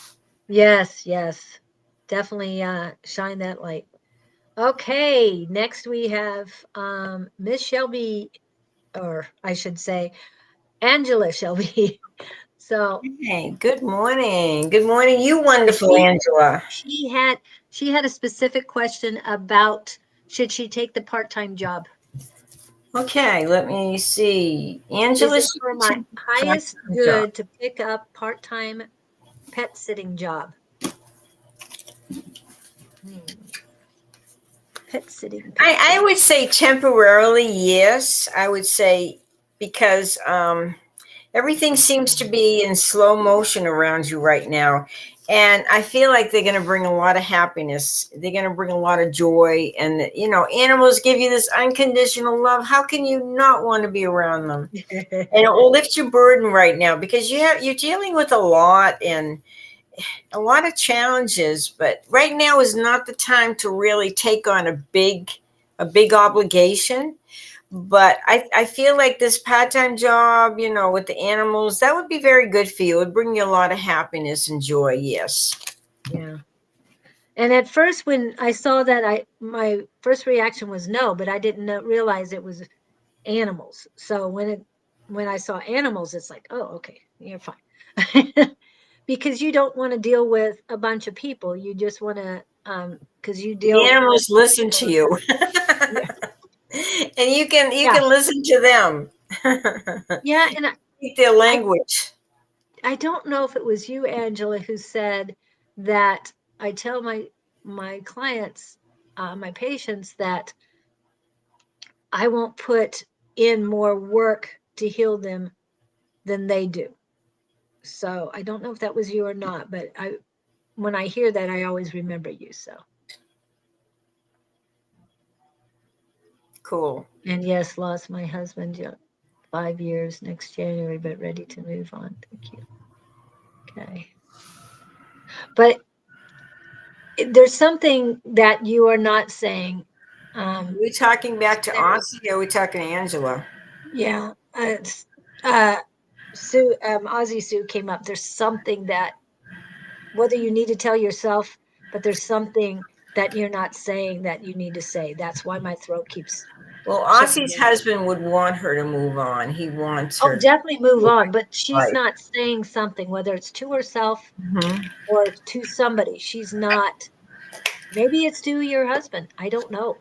yes, yes. Definitely shine that light. Okay, next we have Miss Shelby, or I should say Angela Shelby. So Hey, good morning. Good morning, you wonderful she Angela. she had she had a specific question about should she take the part-time job? Okay, let me see. Is Angela, it for my highest job. good to pick up part-time pet sitting job? Hmm. Pet sitting, pet I sitting. would say temporarily, yes. I would say because everything seems to be in slow motion around you right now. And I feel like they're going to bring a lot of happiness. They're going to bring a lot of joy. And, you know, animals give you this unconditional love. How can you not want to be around them? And it will lift your burden right now because you're dealing with a lot of challenges, but right now is not the time to really take on a big obligation. But I feel like this part-time job, you know, with the animals, that would be very good for you. It would bring you a lot of happiness and joy. Yes. Yeah. And at first, when I saw that, my first reaction was no, but I didn't realize it was animals. So when I saw animals, it's like, oh, okay, you're fine, because you don't want to deal with a bunch of people. You just want to, because you The deal with animals listen people. to you. Yeah, And you yeah, can listen to them. yeah. And Speak their I language. I don't know if it was you, Angela, who said that I tell my clients, my patients, that I won't put in more work to heal them than they do. So I don't know if that was you or not, but when I hear that, I always remember you. So, Cool. and yes, lost my husband 5 years next January, but ready to move on. Thank you. Okay. But there's something that you are not saying. Are we talking back to Sarah. Aussie or are we talking to Angela? Yeah. Uh, Sue, Ozzy Sue came up. There's something that whether you need to tell yourself, but there's something that you're not saying that you need to say. That's why my throat keeps Well, shutting Aussie's down. husband would want her to move on. He wants Oh, her to definitely move move on, but she's right. not saying something, whether it's to herself Mhm. or to somebody. She's not, maybe it's to your husband. I don't know,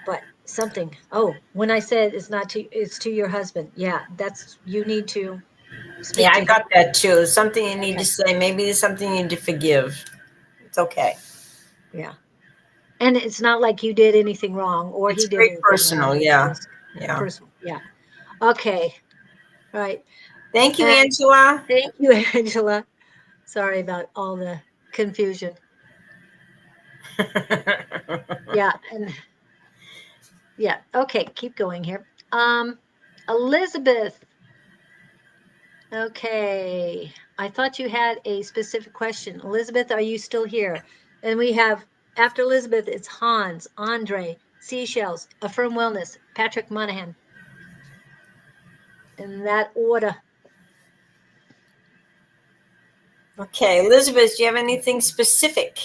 but something. Oh, when I said it's not to, it's to your husband. Yeah, that's, you need to Yeah, speak I to him. got that too. There's something you need to Okay. say. Maybe there's something you need to forgive. It's okay. Yeah. And it's not like you did anything wrong or It's he did very anything personal. wrong. It's Yeah. just Yeah. personal. Yeah. Okay. Right. Thank you, And Angela. thank you, Angela. Sorry about all the confusion. Yeah. And yeah. Okay. Keep going here. Elizabeth. Okay. I thought you had a specific question. Elizabeth, are you still here? And we have, after Elizabeth, it's Hans, Andre, Seashells, Affirm Wellness, Patrick Monahan. In that order. Okay, Elizabeth, do you have anything specific?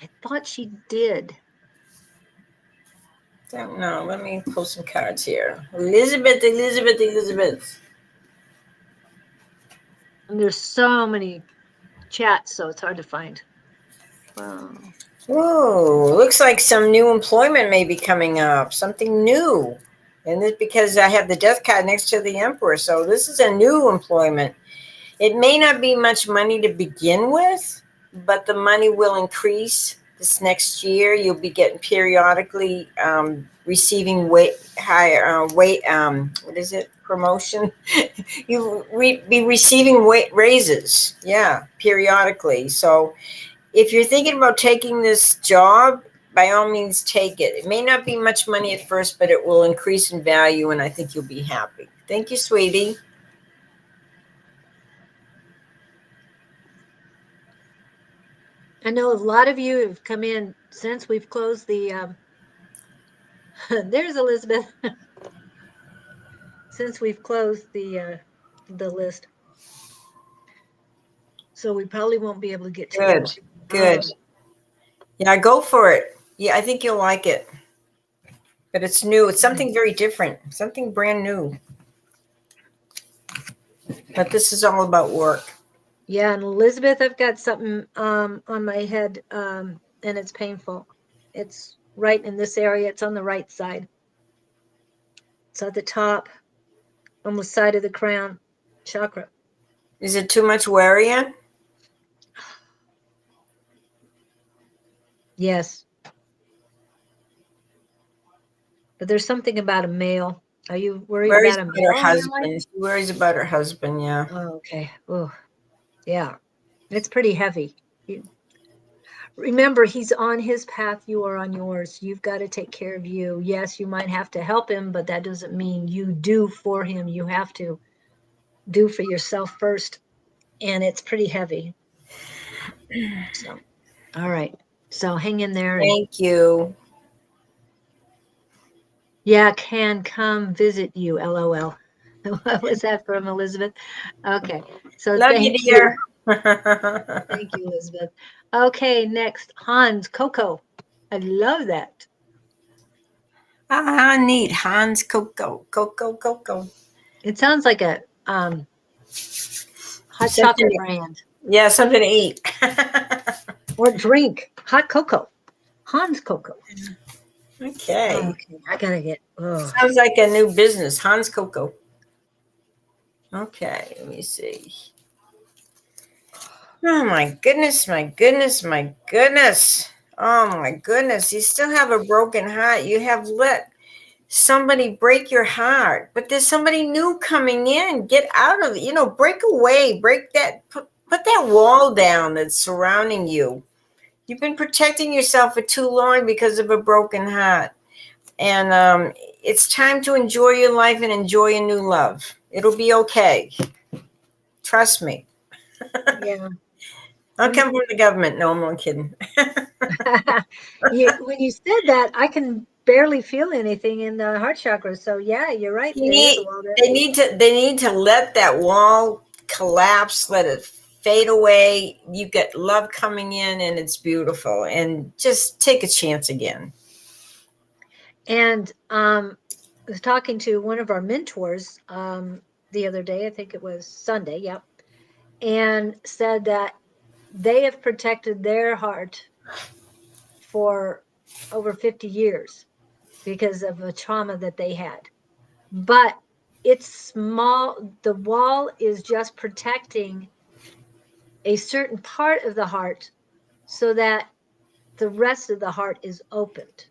I thought she did. Don't know. Let me pull some cards here. Elizabeth, Elizabeth, Elizabeth. And there's so many chats, so it's hard to find. Wow. Whoa, looks like some new employment may be coming up. Something new. And it's because I have the death card next to the Emperor. So this is a new employment. It may not be much money to begin with, but the money will increase this next year. You'll be getting periodically receiving what is it? Promotion. Be receiving weight raises. Yeah, periodically. So if you're thinking about taking this job, by all means take it. It may not be much money at first, but it will increase in value, and I think you'll be happy. Thank you, sweetie. I know a lot of you have come in since we've closed the There's Elizabeth. Since we've closed the list, so we probably won't be able to get to Good, it. good. Yeah, go for it. Yeah, I think you'll like it. But it's new. It's something very different, something brand new. But this is all about work. Yeah, and Elizabeth, I've got something on my head, and it's painful. It's right in this area. It's on the right side. It's at the top, on the side of the crown chakra. Is it too much worrying? Yes. But there's something about a male. Are you worried Worries about a about her male in your life? husband. She worries about her husband, yeah. Oh, okay. Oh, yeah. It's pretty heavy. Remember, he's on his path. You are on yours. You've got to take care of you. Yes, you might have to help him, but that doesn't mean you do for him. You have to do for yourself first. And it's pretty heavy. So, all right. So hang in there. Thank you. Yeah, can come visit you. LOL. What was that from Elizabeth? Okay. So Love you, thank you. dear. Thank you, Elizabeth. Okay, next, Hans Coco. I love that. Ah, neat. Hans Coco. Coco. It sounds like a hot chocolate brand Yeah, something to eat. or drink. Hot cocoa. Hans Coco. Okay. Okay, I gotta get. Oh. Sounds like a new business. Hans Coco. Okay, let me see. Oh my goodness, my goodness, my goodness. Oh my goodness. You still have a broken heart. You have let somebody break your heart, but there's somebody new coming in. Get out of it. Break away. Break that, put that wall down that's surrounding you. You've been protecting yourself for too long because of a broken heart. And it's time to enjoy your life and enjoy a new love. It'll be okay. Trust me. Yeah. I'll come from the government. No, I'm not kidding. When you said that, I can barely feel anything in the heart chakra. So yeah, you're right. There is a wall there. They need to let that wall collapse, let it fade away. You get love coming in and it's beautiful. And just take a chance again. And I was talking to one of our mentors the other day, I think it was Sunday, yep, and said that they have protected their heart for over 50 years because of a trauma that they had. But it's small. The wall is just protecting a certain part of the heart so that the rest of the heart is opened.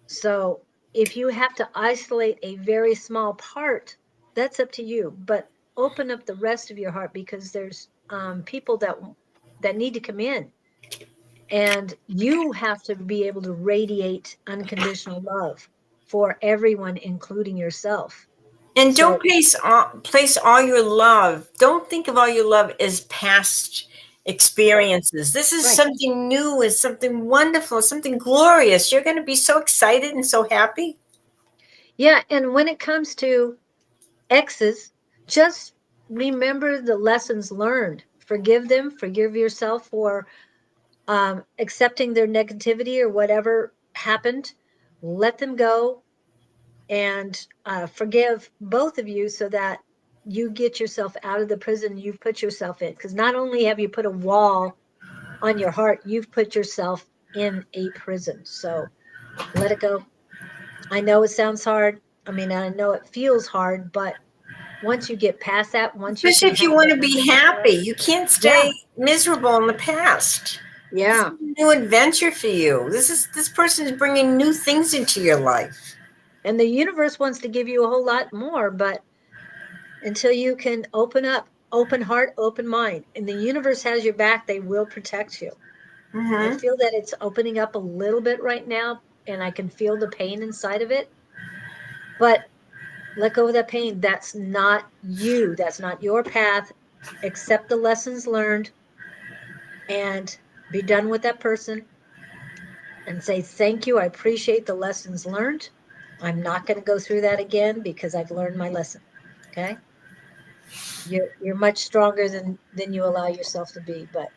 So if you have to isolate a very small part, that's up to you. But open up the rest of your heart because there's people that need to come in. And you have to be able to radiate unconditional love for everyone, including yourself. And So, don't place all your love. Don't think of all your love as past experiences. This is right. something new, is something wonderful, something glorious. You're going to be so excited and so happy. Yeah. And when it comes to exes, just remember the lessons learned. Forgive them, forgive yourself for accepting their negativity or whatever happened. Let them go and forgive both of you so that you get yourself out of the prison you've put yourself in. Because not only have you put a wall on your heart, you've put yourself in a prison. So let it go. I know it sounds hard. I mean, I know it feels hard, but once you get past that, once you Especially can if you have want that to be unconditional love. happy. You can't stay miserable in the past. Yeah. This is a new adventure for you. This person is bringing new things into your life. And the universe wants to give you a whole lot more, but until you can open up, open heart, open mind, and the universe has your back, they will protect you. I feel that it's opening up a little bit right now, and I can feel the pain inside of it. But let go of that pain. That's not you. That's not your path. Accept the lessons learned and be done with that person and say, thank you. I appreciate the lessons learned. I'm not going to go through that again because I've learned my lesson. Okay. You're much stronger than you allow yourself to be, but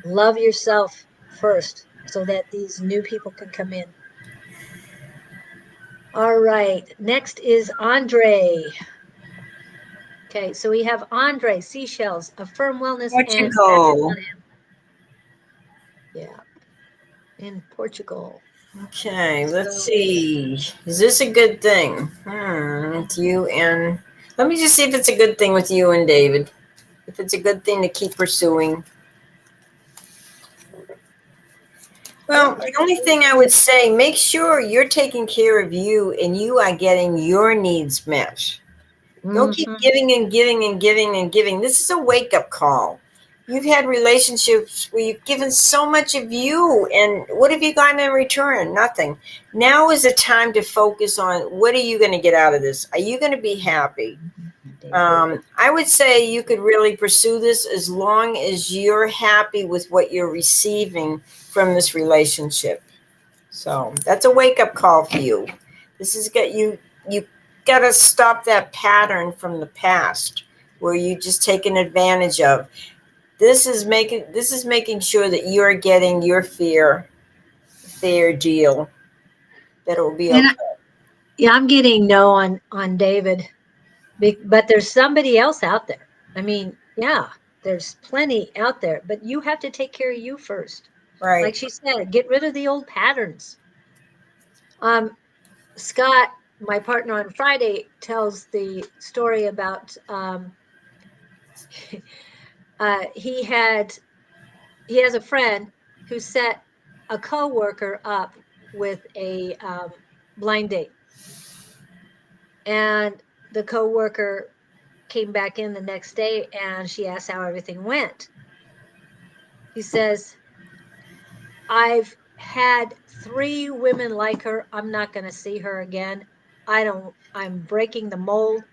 love yourself first so that these new people can come in. All right. Next is Andre. Okay, so we have Andre, Seashells, Affirm Wellness, and Portugal. yeah, in Portugal. Okay, let's So, see. Is this a good thing? With you and let me just see if it's a good thing with you and David. If it's a good thing to keep pursuing. Well, the only thing I would say, make sure you're taking care of you and you are getting your needs met. Don't keep giving and giving and giving and giving. This is a wake-up call. You've had relationships where you've given so much of you, and what have you gotten in return? Nothing. Now is the time to focus on what are you going to get out of this? Are you going to be happy? I would say you could really pursue this as long as you're happy with what you're receiving from this relationship. So that's a wake-up call for you. This is got you got to stop that pattern from the past where you just taken advantage of. This is making sure that you're getting your fair deal, that it will be okay. yeah, I'm getting no on David, but there's somebody else out there. I mean, yeah, there's plenty out there, but you have to take care of you first. Right. Like she said, get rid of the old patterns. Scott, my partner on Friday, tells the story about he has a friend who set a coworker up with a blind date, and the coworker came back in the next day and she asked how everything went. He says, I've had 3 women like her. I'm not going to see her again. I'm breaking the mold.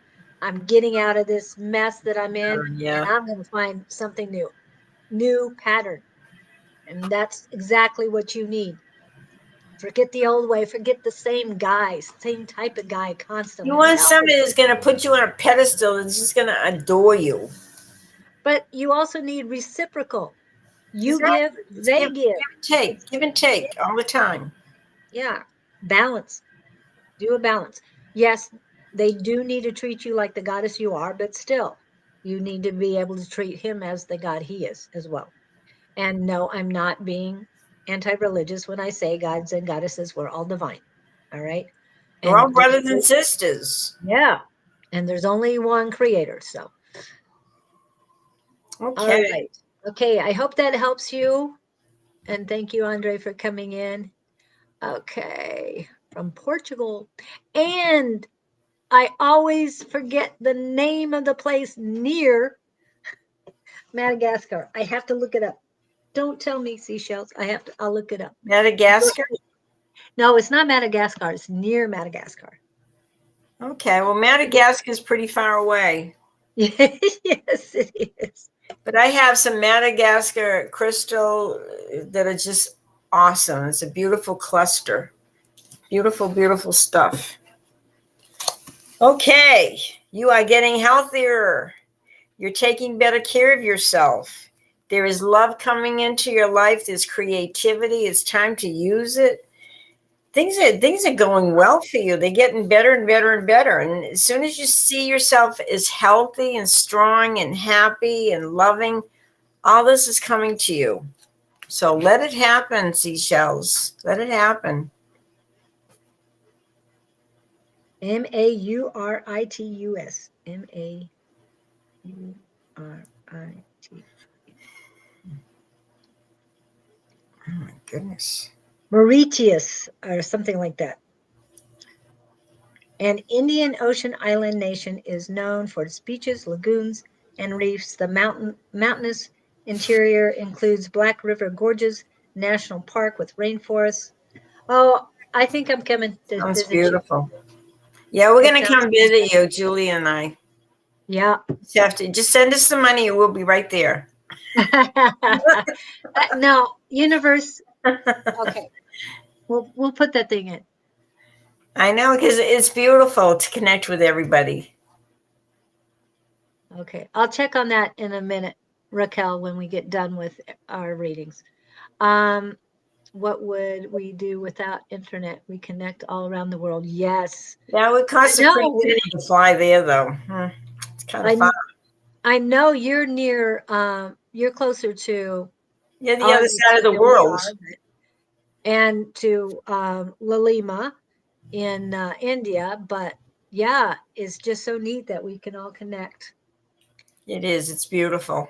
I'm getting out of this mess that I'm in, and I'm going to find something new pattern. And that's exactly what you need. Forget the old way. Forget the same guys, same type of guy constantly. You want somebody that's going to put you on a pedestal and just going to adore you. But you also need reciprocal. You give, they give. Give and take all the time. Yeah, balance. Do a balance. Yes, they do need to treat you like the goddess you are, but still, you need to be able to treat him as the god he is as well. And no, I'm not being anti-religious when I say gods and goddesses, we're all divine. All right. We're all brothers and sisters. Yeah. And there's only one creator. So, okay. All right. Okay. I hope that helps you. And thank you, Andre, for coming in. Okay. From Portugal. And I always forget the name of the place near Madagascar. I have to look it up. Don't tell me, Seashells. I'll look it up. Madagascar? No, it's not Madagascar. It's near Madagascar. Okay. Well, Madagascar is pretty far away. Yes, it is. But I have some Madagascar crystal that are just awesome. It's a beautiful cluster. Beautiful, beautiful stuff. Okay. You are getting healthier. You're taking better care of yourself. There is love coming into your life. There's creativity. It's time to use it. Things are going well for you. They're getting better and better and better. And as soon as you see yourself as healthy and strong and happy and loving, all this is coming to you. So let it happen, Seashells. Let it happen. Mauritus. Maurit. Oh my goodness. Mauritius or something like that. An Indian Ocean island nation is known for its beaches, lagoons, and reefs. The mountainous interior includes Black River Gorges National Park with rainforests. Oh, I think I'm coming to visit beautiful. You. Yeah, we're going to come visit you, Julie and I. Yeah. Just send us some money and we'll be right there. No, universe. Okay. We'll put that thing in. I know, because it's beautiful to connect with everybody. Okay, I'll check on that in a minute, Raquel, when we get done with our readings. What would we do without internet? We connect all around the world. Yes. That would cost a pretty penny to fly there, though. It's kind of far. I know you're near. You're closer to. You're the other side of the world. And to Lalima in India, but yeah, it's just so neat that we can all connect. It is. It's beautiful.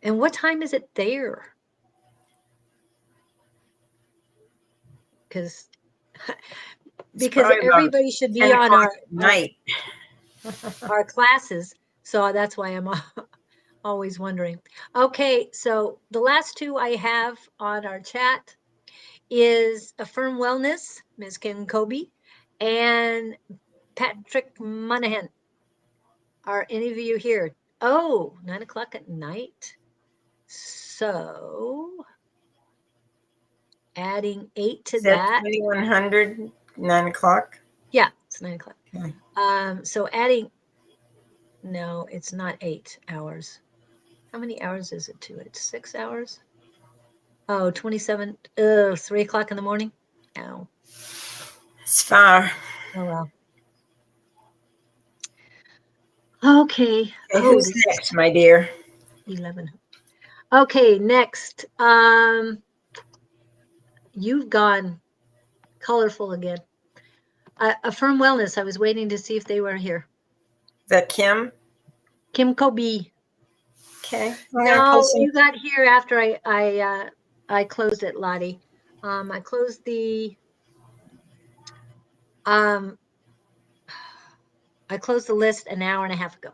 And what time is it there? Because everybody should be on our night. Our classes. So that's why I'm always wondering. Okay, so the last two I have on our chat is Affirm Wellness, Ms. Ken Kobe, and Patrick Monahan. Are any of you here? Oh, 9 o'clock at night. So adding 8 to that. 2100, 9 o'clock? Yeah, it's 9 o'clock. Okay. So adding, no, it's not 8 hours. How many hours is it to it? 6 hours? Oh, 27, 3 o'clock in the morning? No. It's far. Oh, well. Okay. Who's next, my dear? 11. Okay, next. You've gone colorful again. Affirm Wellness. I was waiting to see if they were here. The Kim? Kim Kobe. Okay. No, you got here after I closed it, Lottie. I closed the list an hour and a half ago.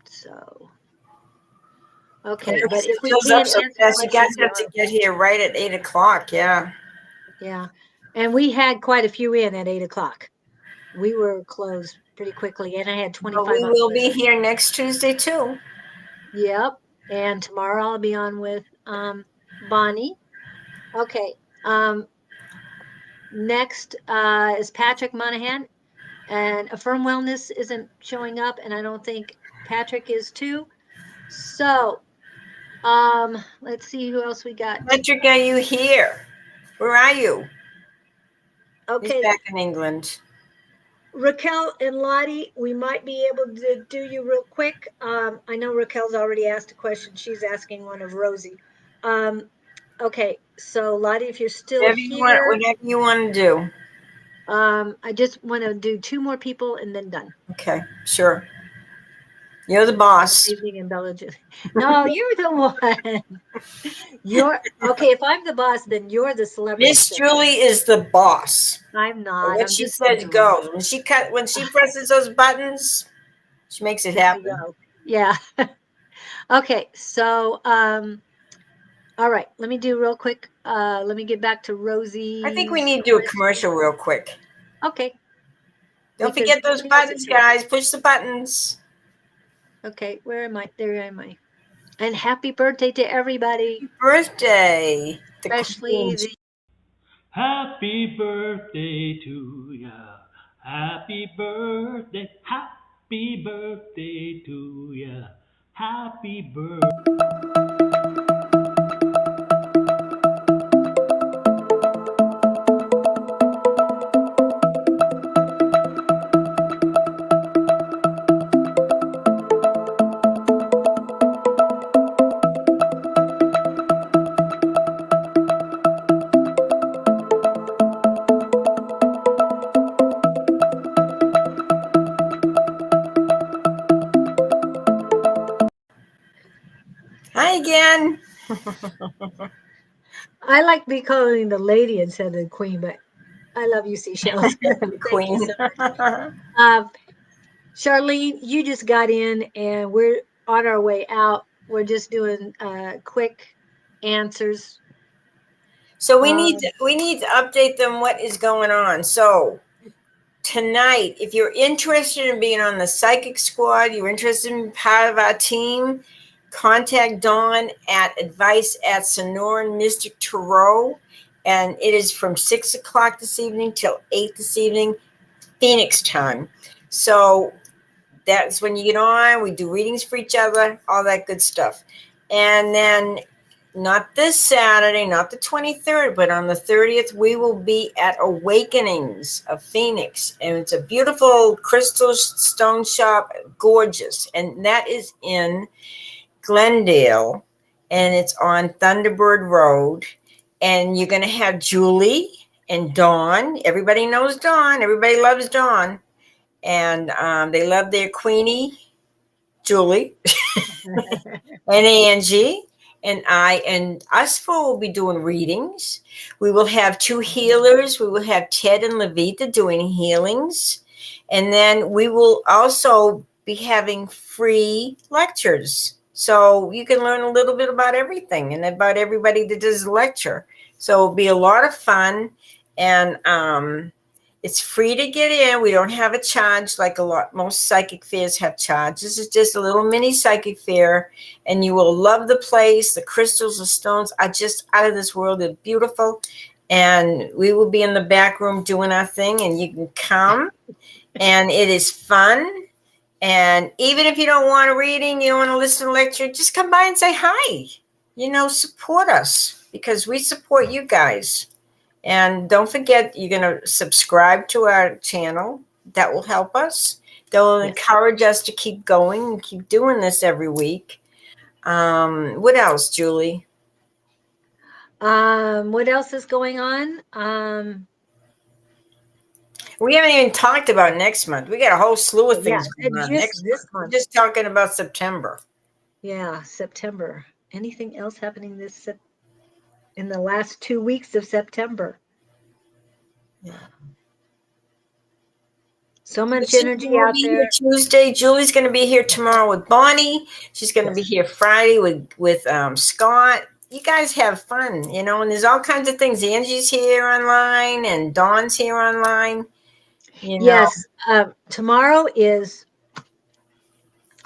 So okay, but if we can't answer questions, you guys have to get here right at 8 o'clock. Yeah. Yeah, and we had quite a few in at 8 o'clock. We were closed pretty quickly, and I had 25. But we will be here next Tuesday too. Yep, and tomorrow I'll be on with Bonnie. Okay. Next is Patrick Monahan, and Affirm Wellness isn't showing up, and I don't think Patrick is too. So, let's see who else we got. Patrick, are you here? Where are you? Okay. He's back in England. Raquel and Lottie, we might be able to do you real quick. I know Raquel's already asked a question. She's asking one of Rosie. Okay, so Lottie, if you're still here. Whatever you want to do. I just want to do 2 more people and then done. Okay, sure. You're the boss. No, you're the one. Okay. If I'm the boss, then you're the celebrity. Miss Julie is the boss. I'm not. What she says goes. When she presses those buttons, she makes it happen. Yeah. Okay. So, all right. Let me do real quick. Let me get back to Rosie. I think we need to do a commercial real quick. Okay. Don't forget those buttons, guys. Push the buttons. Okay, where am I? There am I. And happy birthday to everybody. Happy birthday. Especially Happy birthday to ya. Happy birthday. Happy birthday to ya. Happy birthday. Hi again. I like to be calling the lady instead of the queen, but I love you, Seashells. Queen. Charlene, you just got in and we're on our way out. We're just doing quick answers. So we need to update them what is going on. So tonight, if you're interested in being on the psychic squad, you're interested in being part of our team, contact Dawn at advice@Sonoran Mystic Tarot. And it is from 6 o'clock this evening till 8 this evening, Phoenix time. So that's when you get on. We do readings for each other, all that good stuff. And then not this Saturday, not the 23rd, but on the 30th, we will be at Awakenings of Phoenix. And it's a beautiful crystal stone shop, gorgeous. And that is in Glendale, and it's on Thunderbird Road. And you're going to have Julie and Dawn. Everybody knows Dawn. Everybody loves Dawn. And they love their queenie, Julie, and Angie. And I and us four will be doing readings. We will have two healers. We will have Ted and Levita doing healings. And then we will also be having free lectures. So you can learn a little bit about everything and about everybody that does a lecture. So it'll be a lot of fun. And it's free to get in. We don't have a charge like most psychic fairs have charges. This is just a little mini psychic fair, and you will love the place. The crystals, the stones are just out of this world. They're beautiful, and we will be in the back room doing our thing, and you can come, and it is fun. And even if you don't want a reading, you don't want to listen to a lecture, just come by and say hi. Support us, because we support you guys. And don't forget, you're going to subscribe to our channel. That will help us. That will encourage us to keep going and keep doing this every week. What else, Julie? What else is going on? We haven't even talked about next month. We got a whole slew of things going on just next this month. month. We're just talking about September. Yeah, September. Anything else happening in the last 2 weeks of September? Yeah. So much energy out there. Tuesday. Julie's going to be here tomorrow with Bonnie. She's going to be here Friday with Scott. You guys have fun, and there's all kinds of things. Angie's here online and Dawn's here online. Yes. Tomorrow is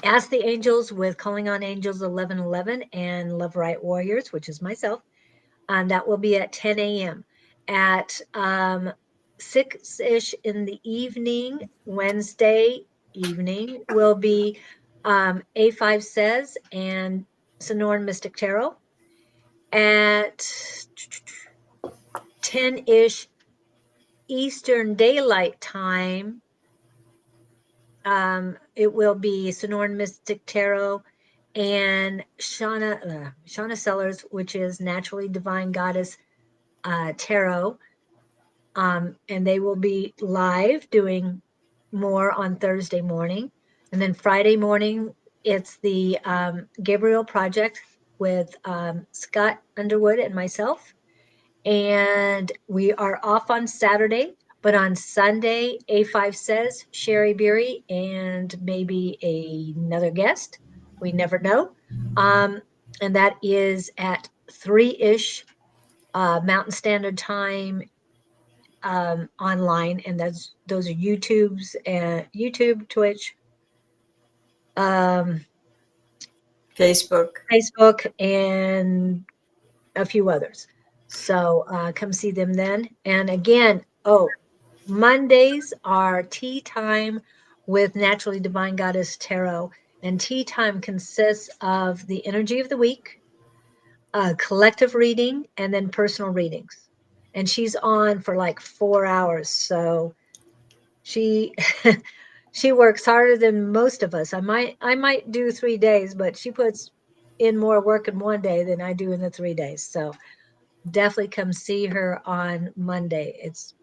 Ask the Angels with Calling on Angels 1111 and Love Right Warriors, which is myself. That will be at 10 a.m. At 6-ish in the evening, Wednesday evening, will be A5 Says and Sonoran Mystic Tarot. At 10-ish Eastern Daylight Time, it will be Sonoran Mystic Tarot and Shauna Sellers, which is Naturally Divine Goddess Tarot. And they will be live doing more on Thursday morning. And then Friday morning, it's the Gabriel Project with Scott Underwood and myself. And we are off on Saturday, but on Sunday, A5 Says, Sherry Beery, and maybe another guest. We never know. And that is at 3-ish Mountain Standard Time online, and those are YouTube, Twitch, Facebook, and a few others. So come see them then. And again, Mondays are tea time with Naturally Divine Goddess Tarot, and tea time consists of the energy of the week, collective reading, and then personal readings. And she's on for like 4 hours. So she she works harder than most of us. I might do 3 days, but she puts in more work in one day than I do in the 3 days. So definitely come see her on Monday. It's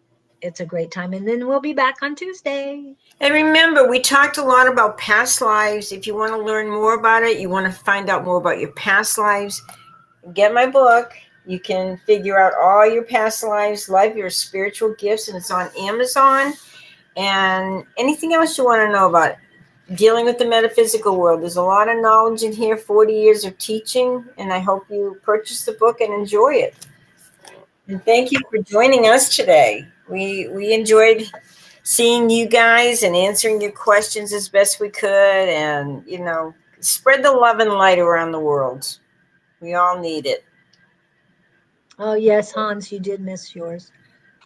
a great time. And then we'll be back on Tuesday. And remember, we talked a lot about past lives. If you want to learn more about it, you want to find out more about your past lives, get my book. You can figure out all your past lives, your spiritual gifts, and it's on Amazon. And anything else you want to know about dealing with the metaphysical world. There's a lot of knowledge in here, 40 years of teaching, and I hope you purchase the book and enjoy it. And thank you for joining us today. We enjoyed seeing you guys and answering your questions as best we could. And, Spread the love and light around the world. We all need it. Oh, yes, Hans, you did miss yours.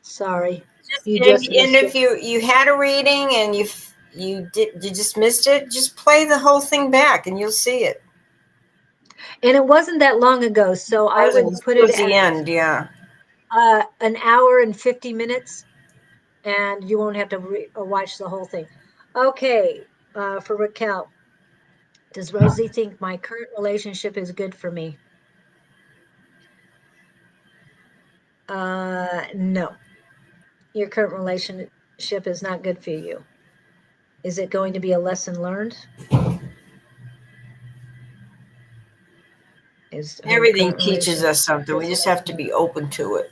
Sorry. You And just missed if it. you had a reading and you just missed it, just play the whole thing back and you'll see it. And it wasn't that long ago, so I would put it towards the at end, yeah. an hour and 50 minutes, and you won't have to watch the whole thing. Okay, for Raquel, does Rosie think my current relationship is good for me? No. Your current relationship is not good for you. Is it going to be a lesson learned? Is her Everything current teaches relationship us something. We just have to be open to it.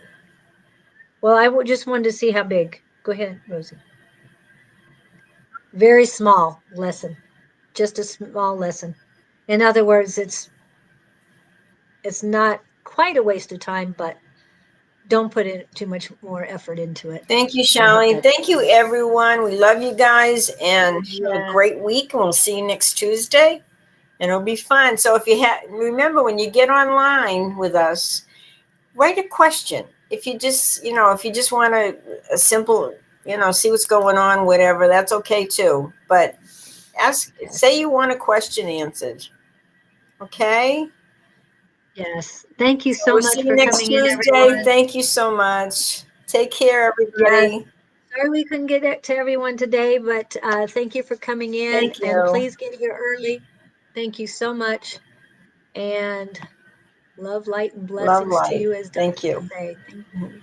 Well, I just wanted to see how big. Go ahead, Rosie. Very small lesson, just a small lesson. In other words, it's not quite a waste of time, but don't put in too much more effort into it. Thank you, I hope Charlene. that- Thank you, everyone. We love you guys, and have a Yeah. great week. And we'll see you next Tuesday, and it'll be fun. So if you remember, when you get online with us, write a question. If you just want a simple, see what's going on, whatever, that's okay too. But say you want a question answered. Okay. Yes. Thank you so We'll much see you for next coming in, Tuesday. everyone. Thank you so much. Take care, Yes. everybody. Sorry we couldn't get it to everyone today, but thank you for coming in. Thank And you. please get here early. Thank you so much. And love, light, and Love blessings to light. you, as Thank Diane you. would say. Thank you.